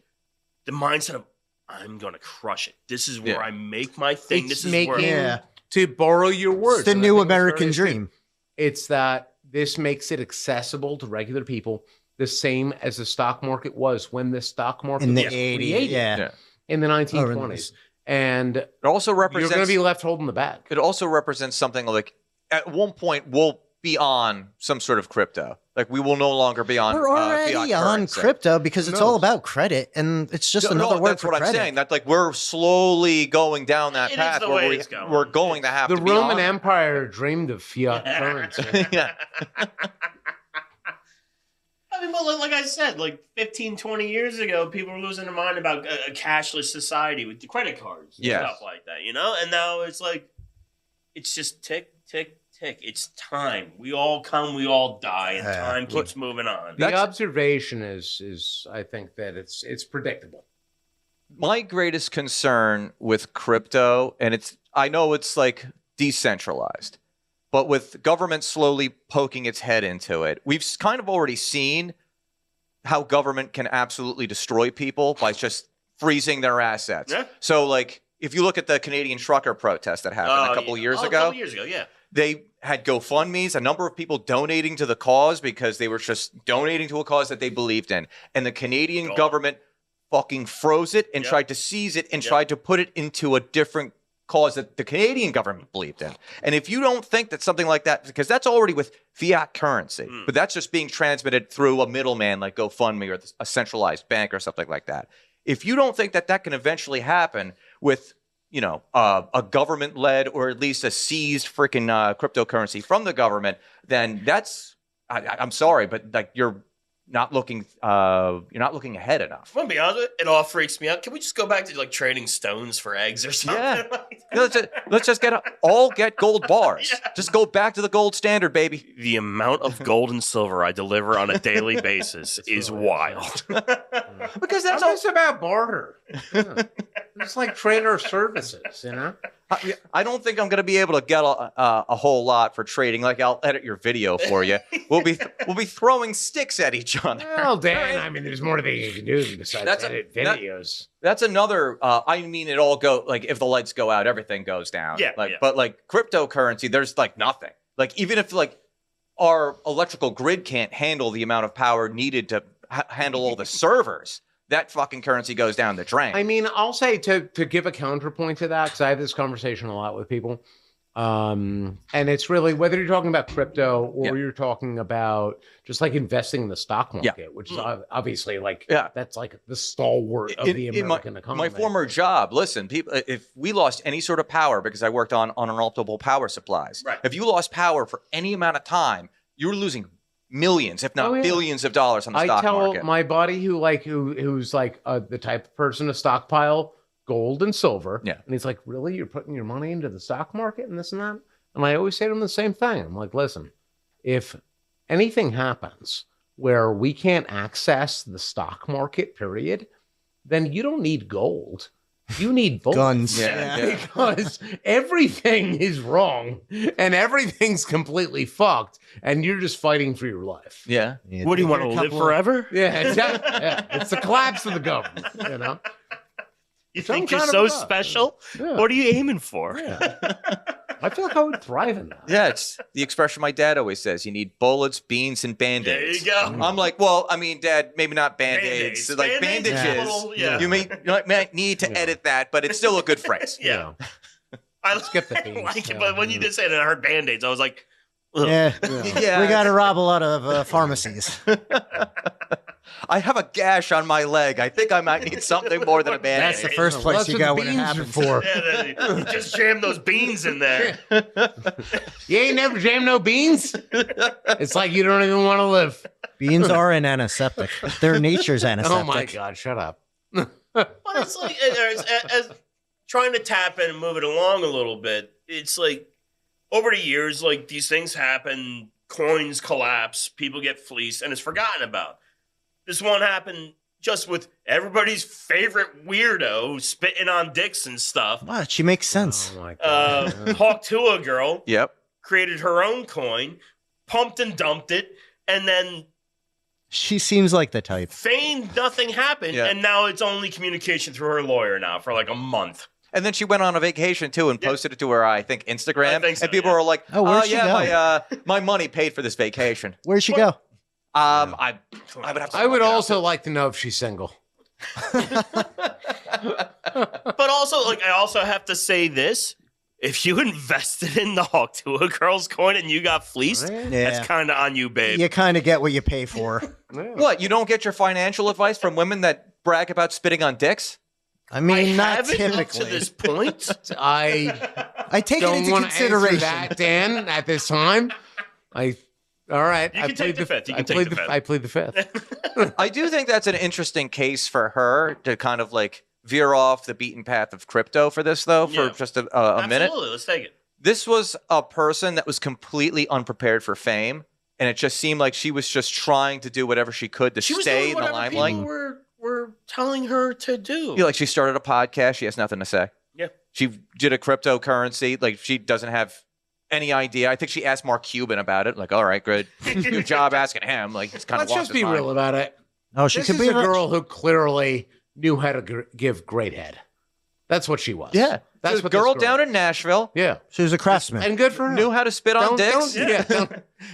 the mindset of I'm gonna crush it. This is where Yeah. I make my thing. It's This is making, where Yeah. to borrow your words. It's the and I new think it's American very astute. dream. It's that this makes it accessible to regular people, the same as the stock market was when the stock market In the was 80s, created yeah. in the 1920s. And It also you're represents. going to be left holding the bag. It also represents something like at one point we'll be on some sort of crypto. Like we will no longer be on. We're already fiat on currency. crypto because it's No. all about credit, and it's just another word that's for what credit. I'm saying. That like we're slowly going down that It is path the where way it's going. we're going to have The to be Roman on it. Empire dreamed of fiat currency. Yeah. I mean, but like I said, like 15, 20 years ago, people were losing their mind about a cashless society with the credit cards and Yes. stuff like that, And now it's like, it's just tick, tick, tick. It's time. We all come, we all die, and Yeah. time keeps moving on. The observation is I think that it's predictable. My greatest concern with crypto, and I know it's like decentralized, but with government slowly poking its head into it, we've kind of already seen how government can absolutely destroy people by just freezing their assets. Yeah. So, like, if you look at the Canadian trucker protest that happened a couple years A ago, couple years ago, yeah. they had GoFundMe's, a number of people donating to the cause because they were just donating to a cause that they believed in. And the Canadian God. government fucking froze it and tried to seize it and tried to put it into a different cause that the Canadian government believed in. And if you don't think that something like that, because that's already with fiat currency, but that's just being transmitted through a middleman like GoFundMe or a centralized bank or something like that. If you don't think that that can eventually happen with, you know, a government-led or at least a seized freaking cryptocurrency from the government, then that's, I'm sorry, but like you're not looking ahead enough. I'm gonna be honest with you, it all freaks me out. Can we just go back to like trading stones for eggs or something? Yeah. Let's just get gold bars. Yeah. Just go back to the gold standard, baby. The amount of gold and silver I deliver on a daily basis is wild. Because that's all about barter. Yeah. It's like trader services, you know? I don't think I'm going to be able to get a whole lot for trading. Like, I'll edit your video for you. We'll be throwing sticks at each other. Well, Dan, I mean, there's more that you can do besides edit videos. That's another. I mean, it all go like if the lights go out, everything goes down. Yeah. But like cryptocurrency, there's like nothing. Like even if like our electrical grid can't handle the amount of power needed to handle all the servers, that fucking currency goes down the drain. I mean, I'll say to give a counterpoint to that, because I have this conversation a lot with people. And it's really whether you're talking about crypto or you're talking about just like investing in the stock market, which is obviously like that's like the stalwart of the American economy. My former job, listen, people, if we lost any sort of power, because I worked on unalterable power supplies, if you lost power for any amount of time, you were losing millions, if not billions of dollars on the stock market. I tell my buddy who's like the type of person to stockpile gold and silver. Yeah. And he's like, really? You're putting your money into the stock market and this and that? And I always say to him the same thing. I'm like, listen, if anything happens where we can't access the stock market, period, then you don't need gold. You need bullets. Guns. Because everything is wrong and everything's completely fucked and you're just fighting for your life. Yeah. What do you want to live forever? Yeah, exactly. It's the collapse of the government, you know? You think you're so special? Yeah. What are you aiming for? Yeah. I feel like I would thrive in that. Yeah, it's the expression my dad always says. You need bullets, beans, and Band-Aids. There you go. I'm like, well, I mean, Dad, maybe not Band-Aids. Like bandages. You might need to edit that, but it's still a good phrase. Yeah. I skip the beans. Like it, but when you did say it and I heard Band-Aids, I was like, ugh. Yeah. We got to rob a lot of pharmacies. I have a gash on my leg. I think I might need something more than a Band-Aid. That's the first place you go when it happens. You just jam those beans in there. You ain't never jammed no beans? It's like you don't even want to live. Beans are an antiseptic. They're nature's antiseptic. Oh my God, shut up. But it's like, as trying to tap in and move it along a little bit, it's like, over the years, like, these things happen, coins collapse, people get fleeced, and it's forgotten about. This one happened just with everybody's favorite weirdo spitting on dicks and stuff. What? She makes sense. Oh my God. Hawk Tuah Girl created her own coin, pumped and dumped it, and then she seems like the type. Feigned nothing happened, and now it's only communication through her lawyer now for like a month. And then she went on a vacation too and posted it to her, I think, Instagram. So, and people were like, "Oh, where'd she go? My money paid for this vacation." Where'd she go? I would have to. I would also like to know if she's single. But also, like, I also have to say this: if you invested in the Hawk Tuah Girl's coin and you got fleeced, that's kind of on you, babe. You kind of get what you pay for. What? You don't get your financial advice from women that brag about spitting on dicks? I mean, not typically. Up to this point, I take it into consideration. That, Dan, at this time, all right. You can take the fifth. I plead the fifth. I do think that's an interesting case for her to kind of like veer off the beaten path of crypto for this, though, for just a minute. Absolutely. Let's take it. This was a person that was completely unprepared for fame, and it just seemed like she was just trying to do whatever she could to stay in the limelight. People were telling her to do. Like she started a podcast. She has nothing to say. Yeah. She did a cryptocurrency. Like she doesn't have any idea. I think she asked Mark Cuban about it. Like, all right, good job asking him. Like, it's kind of Let's just be real about it. Oh, she could be a girl who clearly knew how to give great head. That's what she was. Yeah. That's She was what a girl this down in Nashville. Yeah. She was a craftsman. And good for her. Knew how to spit on dicks.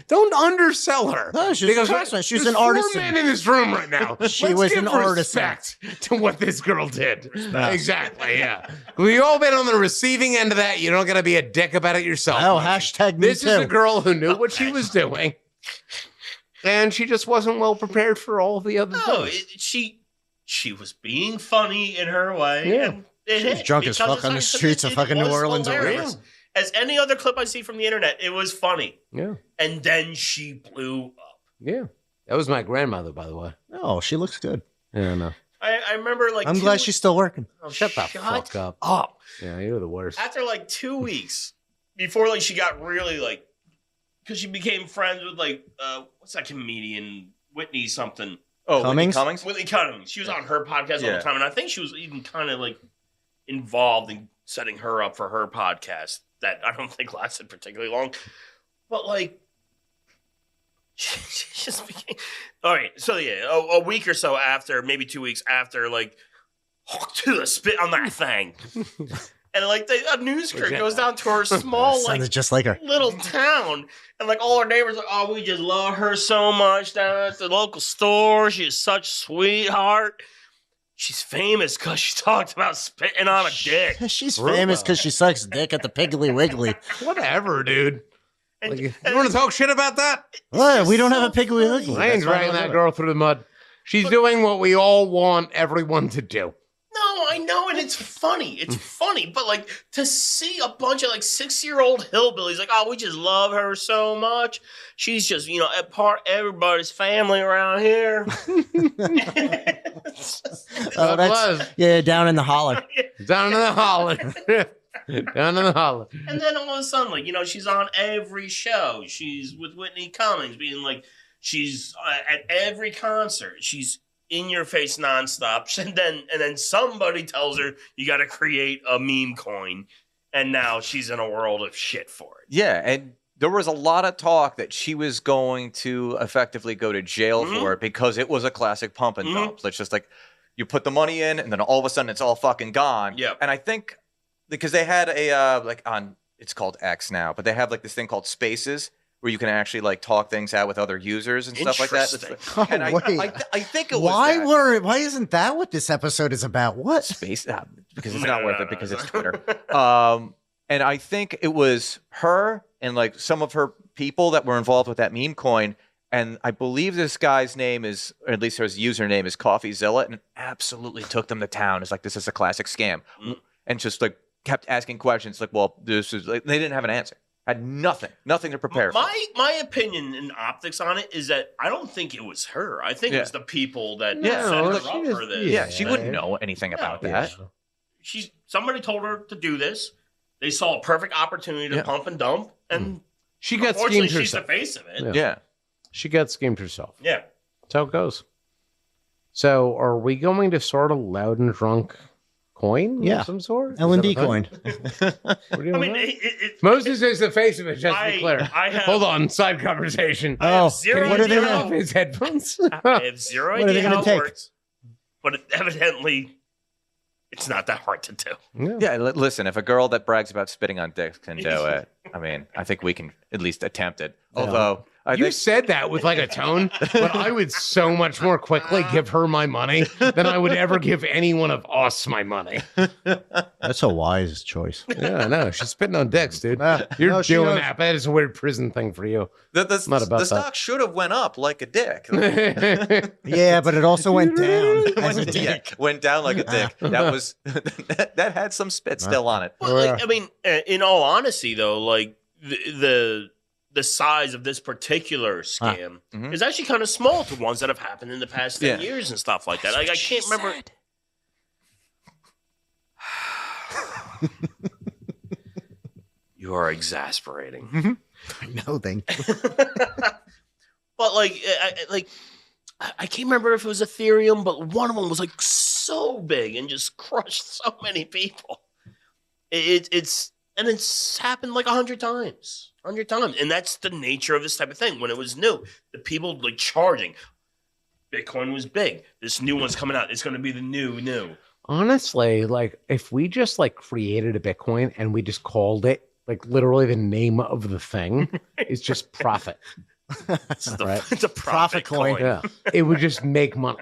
Don't undersell her. No, she was a craftsman. She was an artist. There's 4 men in this room right now. She Let's was give an artist. respect to what this girl did. Exactly, yeah. We've all been on the receiving end of that. You don't got to be a dick about it yourself. Oh, hashtag me This too. is a girl who knew what she was doing. And she just wasn't well prepared for all the other No, things. she was being funny in her way. Yeah. And it She was hit drunk as because fuck on the it's- streets of it fucking New was Orleans or hilarious. whatever. As any other clip I see from the internet, it was funny. Yeah. And then she blew up. Yeah. That was my grandmother, by the way. Oh, she looks good. Yeah, I know. I remember like I'm glad she's still working. Shut the fuck up. up. Yeah, you're the worst. After like 2 weeks, before like she got really like, because she became friends with like, what's that comedian? Whitney something. Oh, Cummings? Whitney Cummings. She was on her podcast all Yeah. the time. And I think she was even kind of like involved in setting her up for her podcast that I don't think lasted particularly long. But like, she just became. All right. So yeah, a week or so after, maybe 2 weeks after, like, Hawk Tuah spit on that thing. And like a news crew goes down to her small, like, Sounded just like her. little town, and like all her neighbors are like, oh, we just love her so much down at the local store. She's such a sweetheart. She's famous because she talked about spitting on a dick. She's famous because she sucks dick at the Piggly Wiggly. Whatever, dude. And, Like, you want to talk shit about that? What? We don't have a so Piggly Wiggly. I ain't dragging that girl through the mud. She's doing what we all want everyone to do. No, I know, and it's funny. It's funny, but like to see a bunch of like 6-year-old hillbillies, like, oh, we just love her so much. She's just, a part of everybody's family around here. Oh, that's down in the holler. Down in the holler. Down in the holler. And then all of a sudden, like, she's on every show. She's with Whitney Cummings, being like, she's at every concert. She's in your face nonstop. And then somebody tells her you got to create a meme coin. And now she's in a world of shit for it. Yeah, and there was a lot of talk that she was going to effectively go to jail for it because it was a classic pump and dump. It's just like you put the money in and then all of a sudden it's all fucking gone. Yeah. And I think because they had a it's called X now, but they have like this thing called Spaces where you can actually like talk things out with other users and stuff like that. Interesting. And I think it was Why isn't that what this episode is about? What? Space because it's No, not no, worth no, it because no. it's Twitter. And I think it was her and like some of her people that were involved with that meme coin. And I believe this guy's name is, or at least his username is CoffeeZilla, and it absolutely took them to town. It's like, this is a classic scam. And just like kept asking questions like, well, this is like, they didn't have an answer. Had nothing to prepare for. My opinion and optics on it is that I don't think it was her. I think it was the people that Yeah, set no, her she up just- for this. Yeah, she wouldn't know anything about that. Somebody told her to do this. They saw a perfect opportunity to pump and dump, and She got unfortunately, schemed she's the herself. face of it. Yeah. She got schemed herself. Yeah. That's how it goes. So, are we going to sort of loud and drunk coin Yeah. of some sort? LND coin. I mean, Moses is the face of it, just to I- be clear. I have- Hold on, side conversation. I have Oh, zero what are they idea gonna- how- Off his headphones. I have zero What are they idea gonna how it take? works, but evidently, it's not that hard to do. Yeah, listen, if a girl that brags about spitting on dicks can do it, I mean, I think we can at least attempt it. Although, I You think said that with like a tone, but I would so much more quickly give her my money than I would ever give any one of us my money. That's a wise choice. Yeah, no, she's spitting on dicks, dude. No, You're no, she doing knows. that. That is a weird prison thing for you. the Not about the that. stock should have went up like a dick. Yeah, but it also went down as a Yeah, dick. went down like a dick. That was that had some spit still on it. Well, like, I mean, in all honesty, though, like the size of this particular scam is actually kind of small to ones that have happened in the past 10 years and stuff like that. Like, I can't remember. You are exasperating. No, thank you. But like, I can't remember if it was Ethereum, but one of them was like so big and just crushed so many people. It's happened like 100 times, and that's the nature of this type of thing. When it was new, the people like charging. Bitcoin was big. This new one's coming out. It's going to be the new. Honestly, like if we just like created a Bitcoin and we just called it like literally the name of the thing is just profit. Right? It's a profit coin. Yeah. It would just make money.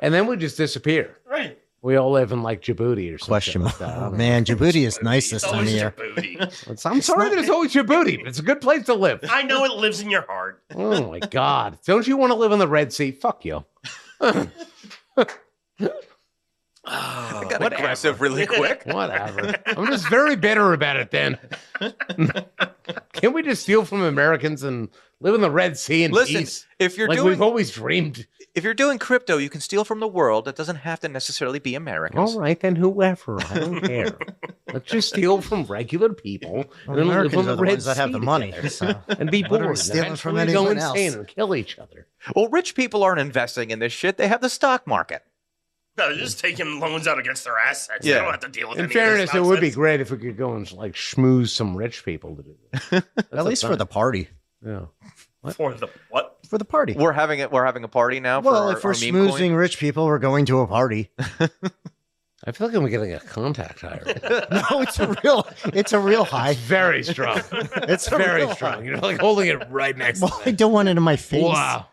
And then we just disappear. Right. We all live in like Djibouti or something. Question Like that. I mark. don't know. Man, Djibouti is nice this It's time of always year. Djibouti. I'm sorry that it's always Djibouti, but it's a good place to live. I know it lives in your heart. Oh my God. Don't you want to live in the Red Sea? Fuck you. I got Whatever. aggressive really quick. Whatever. I'm just very bitter about it then. Can't we just steal from Americans and live in the Red Sea in Listen, peace? if you're Like doing we've always dreamed. if you're doing crypto, you can steal from the world. It doesn't have to necessarily be Americans. All right, then whoever. I don't care. Let's just steal from regular people Well, and then live Americans on the are the Red ones that have Sea the money. together So. and be What are we bored. stealing And from eventually go anyone insane else? and kill each other. Well, rich people aren't investing in this shit. They have the stock market. No, they're just taking loans out against their assets. They Yeah. don't have to deal with In any fairness, of it this would be nonsense. great if we could go and like schmooze some rich people to do this. At least for the party. Yeah. For the what? For the party. We're having a party now. Well, for if we're our meme coin. schmoozing rich people, we're going to a party. I feel like I'm getting a contact higher. No, it's a real high. Very strong. It's a Very real strong. high. You're like holding it right next Well, to I me. don't want it in my face. Wow.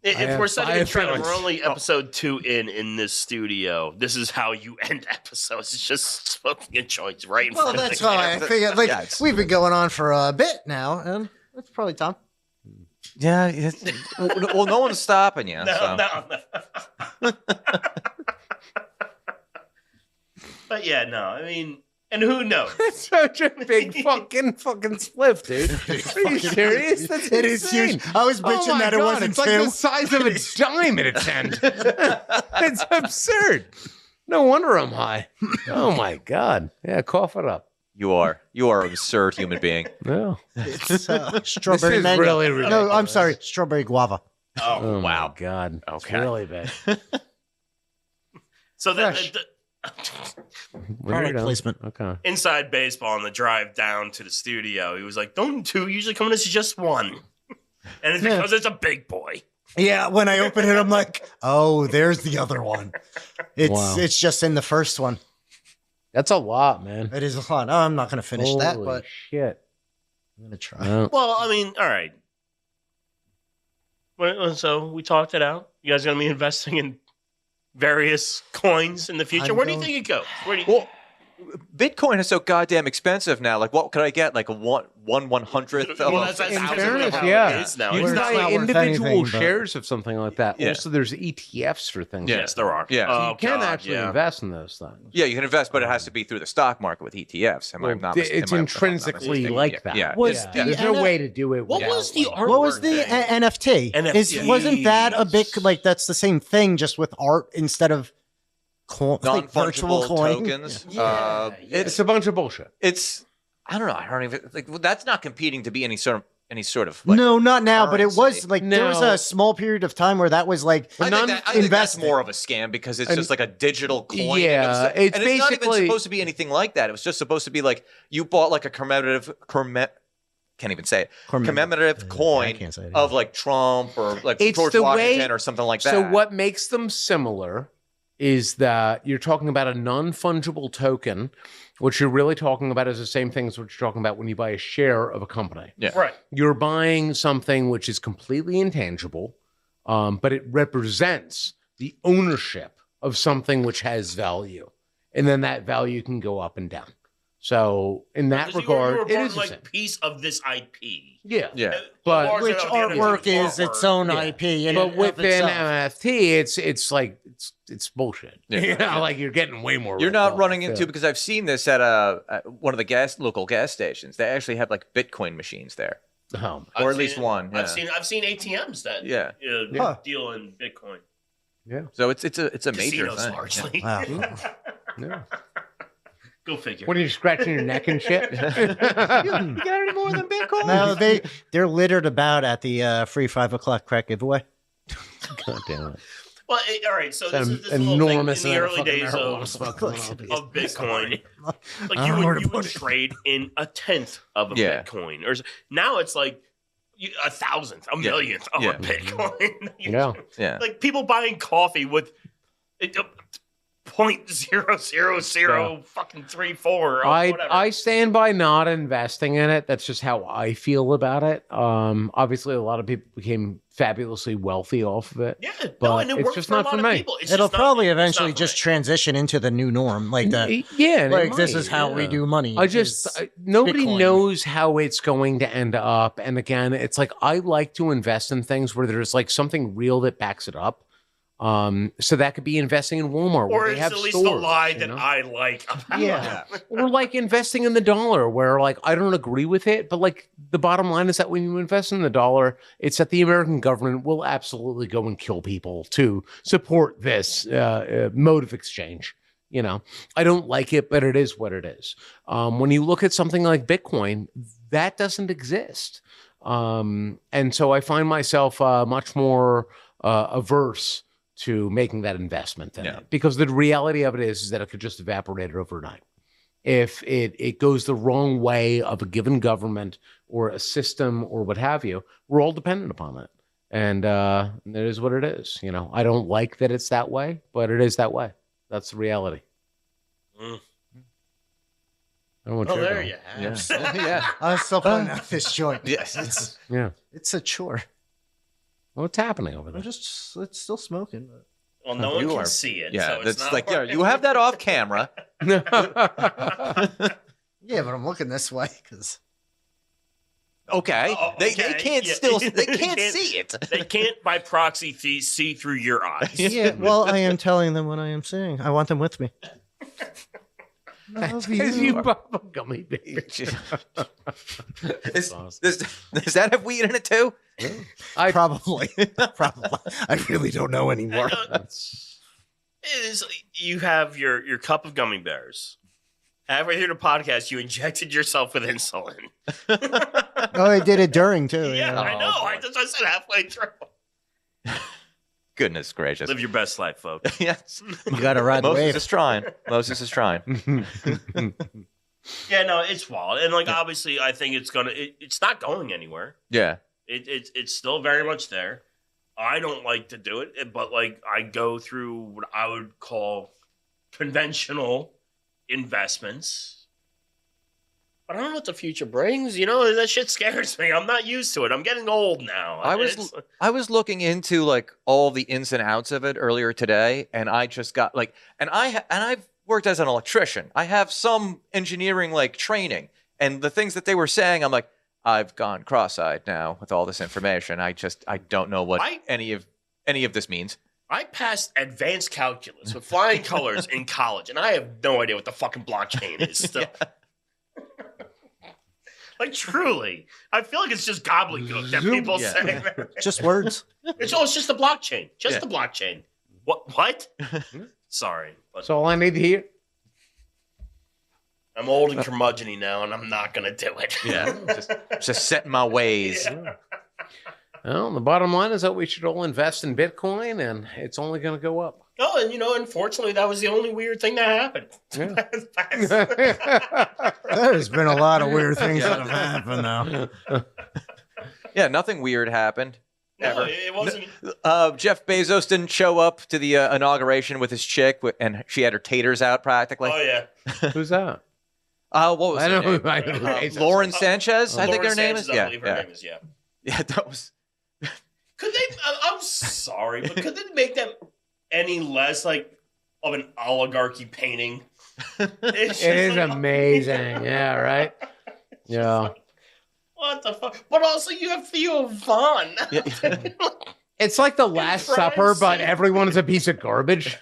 If we're setting I a have trend, feelings. we're only episode 2 in this studio. This is how you end episodes. It's just smoking a joint right in Well, front that's of the how I camera. figured. Like, Yeah, it's- we've been going on for a bit now, and it's probably time. Yeah. Well, no one's stopping you. No, so. no. But yeah, no. I mean, and who knows? It's such a big fucking spliff, dude. Are you serious? That's It is insane. huge. I was bitching Oh my that it God, wasn't it's like two. the size of a dime at its end. It's absurd. No wonder I'm high. Oh my God. Yeah, cough it up. You are an absurd human being. No. It's strawberry This is mango. really No, ridiculous. I'm sorry, strawberry guava. Oh, Wow. My God. Okay. It's really bad. so Fresh. When you're Product done. placement. Okay. inside baseball on the drive down to the studio, he was like, "Don't two usually come in as just one," and it's Yeah. because it's a big boy. Yeah, when I open it, I'm like, oh, there's the other one. Wow. It's just in the first one. That's a lot, man. It is a lot. Oh, I'm not going to finish that, Holy but shit. I'm going to try. Yeah. Well, I mean, all right. So we talked it out. You guys gonna be investing in various coins in the future. I'm Where do you going- think it goes? Where do you? Well, Bitcoin is so goddamn expensive now. Like, what could I get? Like a 1/100th of Well, a that's In how fairness, it yeah. is now. You It's can It's not buy not worth individual anything, but- shares of something like that. Yeah. Also, there's ETFs for things. Yeah. like Yes, there are. Yeah. that. Oh, You can God, actually yeah. invest in those things. Yeah, you can invest, but it has to be through the stock market with ETFs. Am I Well, not? it's am I- if I'm not intrinsically mistaken? like Yeah, that. Yeah. Was yeah. the- There's no NF way to do it. What without, was the like- art- What was the thing. NFT? Wasn't that a big, like, that's the same thing, just with art instead of like virtual Non-fungible coin? tokens. Yeah, It's it's a bunch of bullshit. I don't know. I don't even like that's not competing to be any sort of like, No, not now, but it was currency. like there was No. a small period of time where that was like I think that's investing. more of a scam because it's And- just like a digital coin. Yeah, and it's and it's not even basically- supposed to be anything like that. It was just supposed to be like you bought like a can't even say it. Commemorative I coin can't say it of like Trump or like It's George the way- Washington or something like that. So what makes them similar is that you're talking about a non-fungible token. What you're really talking about is the same thing as what you're talking about when you buy a share of a company. Yeah. Right. You're buying something which is completely intangible, but it represents the ownership of something which has value. And then that value can go up and down. So in that Because you were regard, it bought, is the like same. piece of this IP. Yeah. Yeah. But- Bars which it out, the artwork NFT is its own Yeah. IP. In But and of within itself. NFT, it's like it's bullshit. Yeah. You know, like you're getting way more. You're ripped not off. running Yeah. into because I've seen this at one of the local gas stations. They actually have like Bitcoin machines there, Oh, or I've at least seen- one. Yeah. I've seen ATMs that Yeah. Huh. deal in Bitcoin. yeah. So it's a major Casinos thing. largely. Wow. Yeah. Go figure. What are you scratching your neck and shit? You got any more than Bitcoin? No, they're littered about at the free 5 o'clock crack giveaway. God damn it. Well, all right. So this An is this little thing in enormous the amount of early fucking days marijuana of smoke coming off of you. Bitcoin. Like I you don't know where to would put it. trade in a tenth of a Yeah. Bitcoin, or now it's like a thousandth, a Yeah. millionth of Yeah. a Bitcoin. Yeah. Yeah. Like people buying coffee with .000 fucking 34. Or whatever. I stand by not investing in it. That's just how I feel about it. Obviously, a lot of people became fabulously wealthy off of it. Yeah, but and it it's worked just for a not lot for of me. people. It's It'll just not- probably it's eventually not for just me. transition into the new norm, like that. Yeah, and it Like this might, is how we yeah. do money. Nobody Bitcoin. knows how it's going to end up. And again, it's like I like to invest in things where there's like something real that backs it up. So that could be investing in Walmart, Or where they it's have at least stores, the lie you that know? I like. About Yeah. it. Or like investing in the dollar, where like I don't agree with it, but like the bottom line is that when you invest in the dollar, it's that the American government will absolutely go and kill people to support this mode of exchange. You know, I don't like it, but it is what it is. When you look at something like Bitcoin, that doesn't exist. And so I find myself much more averse to making that investment in it, because the reality of it is that it could just evaporate overnight. If it goes the wrong way of a given government or a system or what have you, we're all dependent upon it. And it is what it is. You know, I don't like that it's that way, but it is that way. That's the reality. Mm. I don't want Oh, your there going. you have. Yeah. I'm still putting out this joint. Yes. It's a chore. What's happening over I'm there? just it's still smoking. But... Well, no one You can are- see it. Yeah, so it's that's not like, yeah, working. you have that off camera. Yeah, but I'm looking this way because Okay. Oh, They okay. can't Yeah. still, they They can't can't- see it. They can't by proxy see through your eyes. yeah. Well, I am telling them what I am saying. I want them with me. As you pop a gummy bear. Is, awesome. does that have weed in it too? Probably. I really don't know anymore. It is, you have your cup of gummy bears. Halfway through the podcast, you injected yourself with insulin. Oh, I did it during too. Yeah, I know. boy. That's what I said halfway through. Goodness gracious. Live your best life, folks. Yes. You got to ride the Moses wave. is trying. Moses is trying. Yeah, no, it's wild, and like obviously, I think it's gonna. It's not going anywhere. Yeah. It's still very much there. I don't like to do it, but like I go through what I would call conventional investments. But I don't know what the future brings. You know, that shit scares me. I'm not used to it. I'm getting old now. I was looking into like all the ins and outs of it earlier today, and I just got like, and I've worked as an electrician. I have some engineering like training, and the things that they were saying, I'm like, I've gone cross-eyed now with all this information. I don't know what any of this means. I passed advanced calculus with flying colors in college, and I have no idea what the fucking blockchain is still. Yeah. Like, truly. I feel like it's just gobbledygook that people Yeah. say. Just words. It's just a blockchain. Just Yeah. a blockchain. What? Sorry. But That's all I need to hear. I'm old and curmudgeon-y now, and I'm not going to do it. Yeah. Just setting my ways. Yeah. Well, the bottom line is that we should all invest in Bitcoin, and it's only going to go up. Oh, and unfortunately, that was the only weird thing that happened. There's been a lot of weird things Yeah. that have happened now. Yeah, nothing weird happened. No, Ever. it wasn't. Jeff Bezos didn't show up to the inauguration with his chick, and she had her taters out practically. Oh, yeah. Who's that? What was I her know. name? I know who Bezos is. Lauren Sanchez, I think Lauren her name Sanchez, is. I believe her name is, yeah. Yeah, that was. Could they? I'm sorry, but could they make them any less like of an oligarchy painting? It It is amazing. Yeah, right? Yeah. What the fuck? But also, you have Theo Vaughn. Yeah. It's like the Last prime Supper, but city. everyone is a piece of garbage.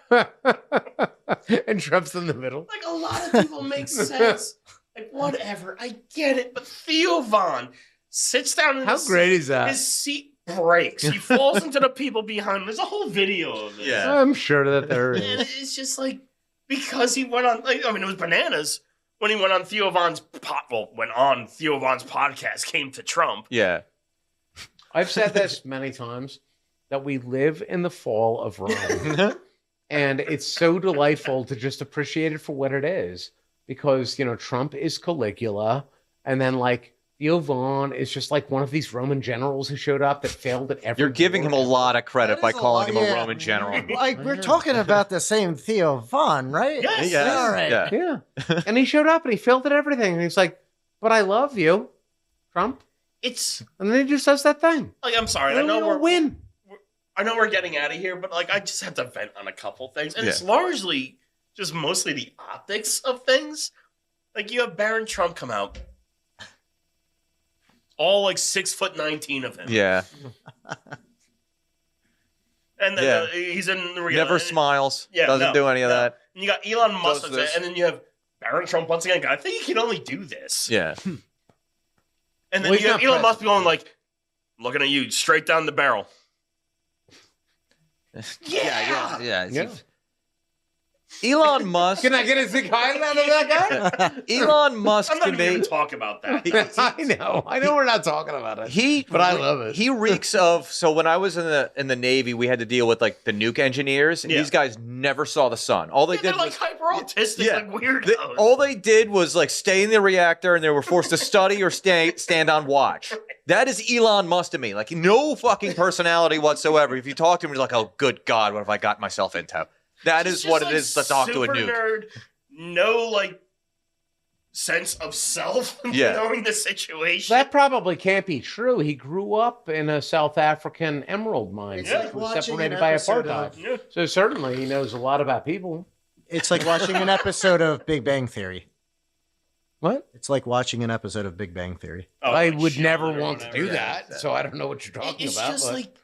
And Trump's in the middle. Like, a lot of people make sense. Like, whatever. I get it. But Theo Vaughn sits down in How his great seat. is that? His seat breaks. He falls into the people behind him. There's a whole video of it. Yeah. I'm sure that there And is. it's just like, because he went on, like, I mean, it was bananas when he went on Theo Vaughn's podcast, came to Trump. Yeah. I've said this many times that we live in the fall of Rome. And it's so delightful to just appreciate it for what it is. Because, Trump is Caligula. And then, like, Theo Vaughn is just like one of these Roman generals who showed up that failed at every. You're giving him a lot of credit That by is a calling lot, him a yeah. Roman general. Like, we're talking about the same Theo Vaughn, right? Yes. Yes. All right. Yeah. Yeah, and he showed up and he failed at everything. And he's like, "But I love you, Trump." It's And then he just does that thing. like, I'm sorry. I And know we don't win. I know we're getting out of here, but like I just have to vent on a couple things, and Yeah. it's largely just mostly the optics of things. Like you have Baron Trump come out, all like 6'19" of him, Yeah. and then Yeah. he's in the real. Never and- smiles. Yeah, Doesn't no, do any of no. that. And you got Elon Musk, Does with it, this. and then you have Baron Trump once again. I think he can only do this, Yeah. and then Well, he's you have not Elon Musk president. going like, looking at you straight down the barrel. Yeah. Yeah. Elon Musk. Can I get a cigar out of that guy? Elon Musk I'm not to even going me. to talk about that. I know we're not talking about it. But I love it. He reeks of. So when I was in the Navy, we had to deal with like the nuke engineers, and Yeah. these guys never saw the sun. All they They're did like was hyper autistic, Yeah. like weirdos. all they did was like stay in the reactor, and they were forced to study or stand on watch. That is Elon Musk to me. Like no fucking personality whatsoever. If you talk to him, you're like, oh, good God, what have I gotten myself into? That He's is just, what like, it is to talk to a super nuke. nerd, no like sense of self, Yeah. knowing the situation. That probably can't be true. He grew up in a South African emerald mine, It's like which was watching separated an by episode apartheid. of- Yeah. So certainly he knows a lot about people. It's like watching an episode of Big Bang Theory. What? It's like watching an episode of Big Bang Theory. Oh, I like would Sheldon never or want to whatever. do that, so I don't know what you're talking It's about. just but- like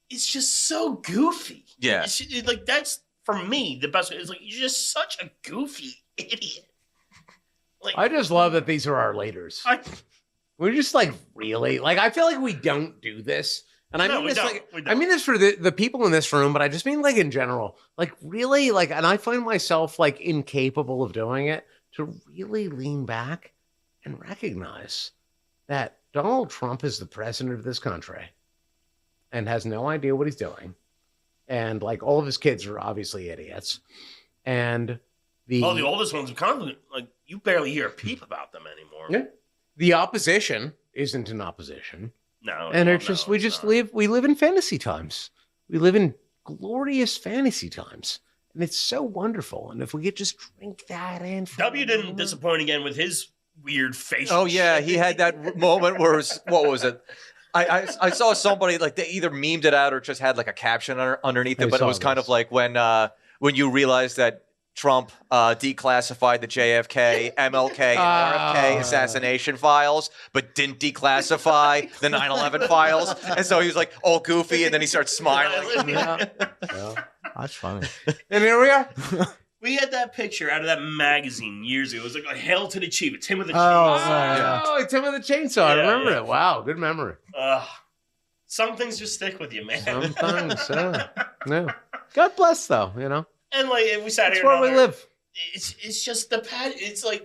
it's just so goofy. Yeah. Like that's for me the best. It's like you're just such a goofy idiot. Like I just love that these are our leaders. We're just like really like I feel like we don't do this. And I No, mean we this don't. like We I don't. mean this for the people in this room, but I just mean like in general. Like really like and I find myself like incapable of doing it to really lean back and recognize that Donald Trump is the president of this country and has no idea what he's doing. And like all of his kids are obviously idiots. And the the oldest ones are kind of like you barely hear a peep about them anymore. Yeah. The opposition isn't an opposition. No, And well, it's just no, we it's just not. live in fantasy times. We live in glorious fantasy times. And it's so wonderful. And if we could just drink that in for W a didn't moment. disappoint again with his weird facial. Oh yeah, shit. he had that moment where it was, what was it? I saw somebody like they either memed it out or just had like a caption underneath I it, but it saw was kind this. of like when you realize that Trump declassified the JFK, MLK, and RFK assassination files, but didn't declassify the 9/11 files, and so he was like all goofy, and then he starts smiling. Yeah. That's funny. And here we are. We had that picture out of that magazine years ago. It was like a hail to the chief. It's him with a Oh, chainsaw. yeah. Oh, it's him with the chainsaw. I Yeah, remember yeah. it. Wow, good memory. Some things just stick with you, man. Sometimes, no. God bless, though. You know, And like we sat that's here, where we another- live. It's just the pad. It's like,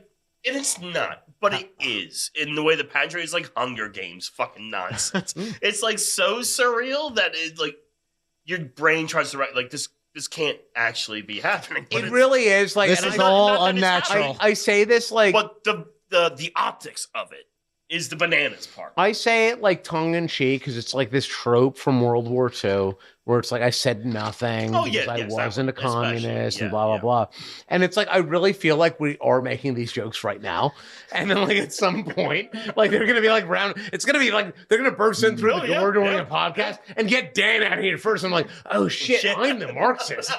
and it's not, but it is in the way the pageantry is like Hunger Games, fucking nonsense. It's like so surreal that it like your brain tries to write like this. This can't actually be happening. But It it's- really is like. This and is I- all not that it's unnatural. I say this like. But the optics of it is the bananas part. I say it like tongue in cheek because it's like this trope from World War II where it's like I said nothing Oh, because yeah, I yes, that wasn't a one, especially. communist Yeah, and blah blah yeah. blah. And it's like I really feel like we are making these jokes right now, and then like at some point, like they're gonna be like round. It's gonna be like they're gonna burst in through Oh, the yeah, door during yeah. a podcast and get Dan out of here first. I'm like, oh shit, Shit. I'm the Marxist.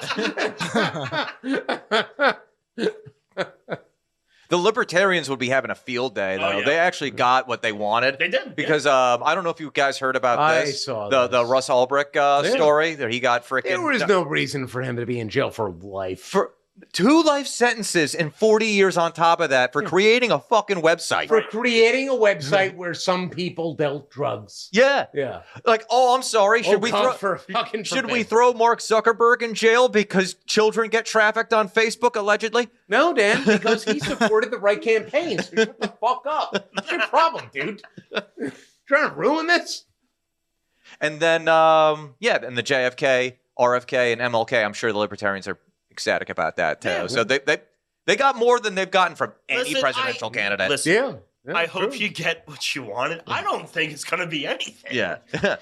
The libertarians would be having a field day, though. Oh, yeah. They actually got what they wanted. They did Because I don't know if you guys heard about I this. saw the this. Russ Ulbricht story that he got freaking There was no reason for him to be in jail for life. for 2 life sentences and 40 years on top of that for creating a fucking website. For creating a website where some people dealt drugs. Yeah. Yeah. Like, oh, I'm sorry. Should we God, throw for fucking should we forbid. throw Mark Zuckerberg in jail because children get trafficked on Facebook allegedly? No, Dan, because he supported the right campaigns. So shut the fuck up. What's your problem, dude? Trying to ruin this? And then and the JFK, RFK, and MLK. I'm sure the libertarians are ecstatic about that too. Yeah. So they got more than they've gotten from any Listen, presidential candidate. Listen, Yeah. I hope you get what you wanted. I don't think it's going to be anything. Yeah.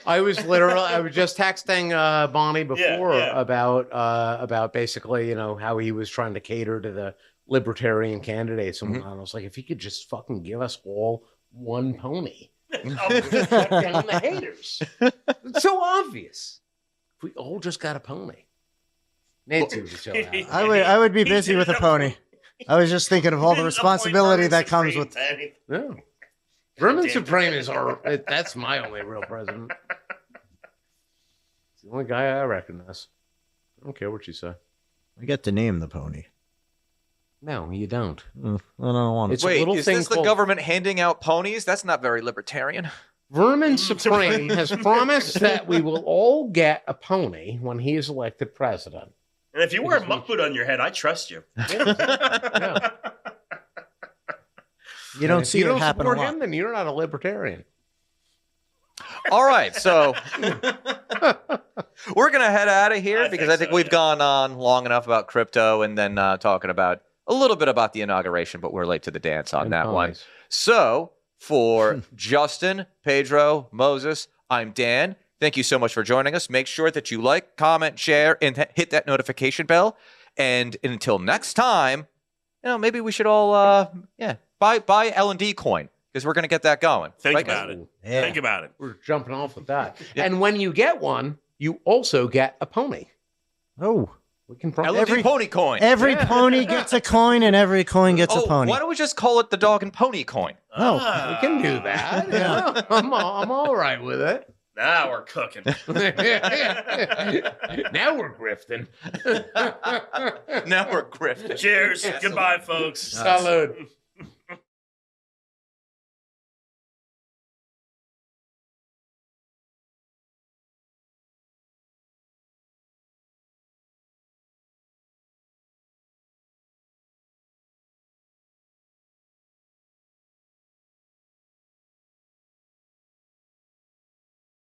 I was just texting Bonnie before about basically, how he was trying to cater to the libertarian candidates. And I was like, if he could just fucking give us all one pony. Just cut down the haters. It's so obvious. If we all just got a pony. Nancy would chill out. I would be busy with a pony. I was just thinking of all the responsibility that comes with. Yeah. Vermin Supreme that's my only real president. It's the only guy I recognize. I don't care what you say. I get to name the pony. No, you don't. I don't want to. It's a Wait, little is thing this the called- government handing out ponies? That's not very libertarian. Vermin Supreme has promised that we will all get a pony when he is elected president. And if you wear a muck boot on your head, I trust you. Yeah. You don't see it happen a support lot. him, then you're not a libertarian. All right, so we're gonna head out of here because I think we've gone on long enough about crypto and then talking about a little bit about the inauguration, but we're late to the dance on that one. So for Justin, Pedro, Moses, I'm Dan. Thank you so much for joining us. Make sure that you like, comment, share, and hit that notification bell. And until next time, maybe we should all buy LND coin because we're gonna get that going. Think Right, about guys? it. Yeah. Think about it. We're jumping off with that. And when you get one, you also get a pony. Oh, We can promise. LND pony coin. every pony gets a coin, and every coin gets a pony. Why don't we just call it the dog and pony coin? Oh, We can do that. Yeah. I'm all right with it. Now we're cooking. Now we're grifting. Now we're grifting. Cheers. Goodbye, folks. Salud.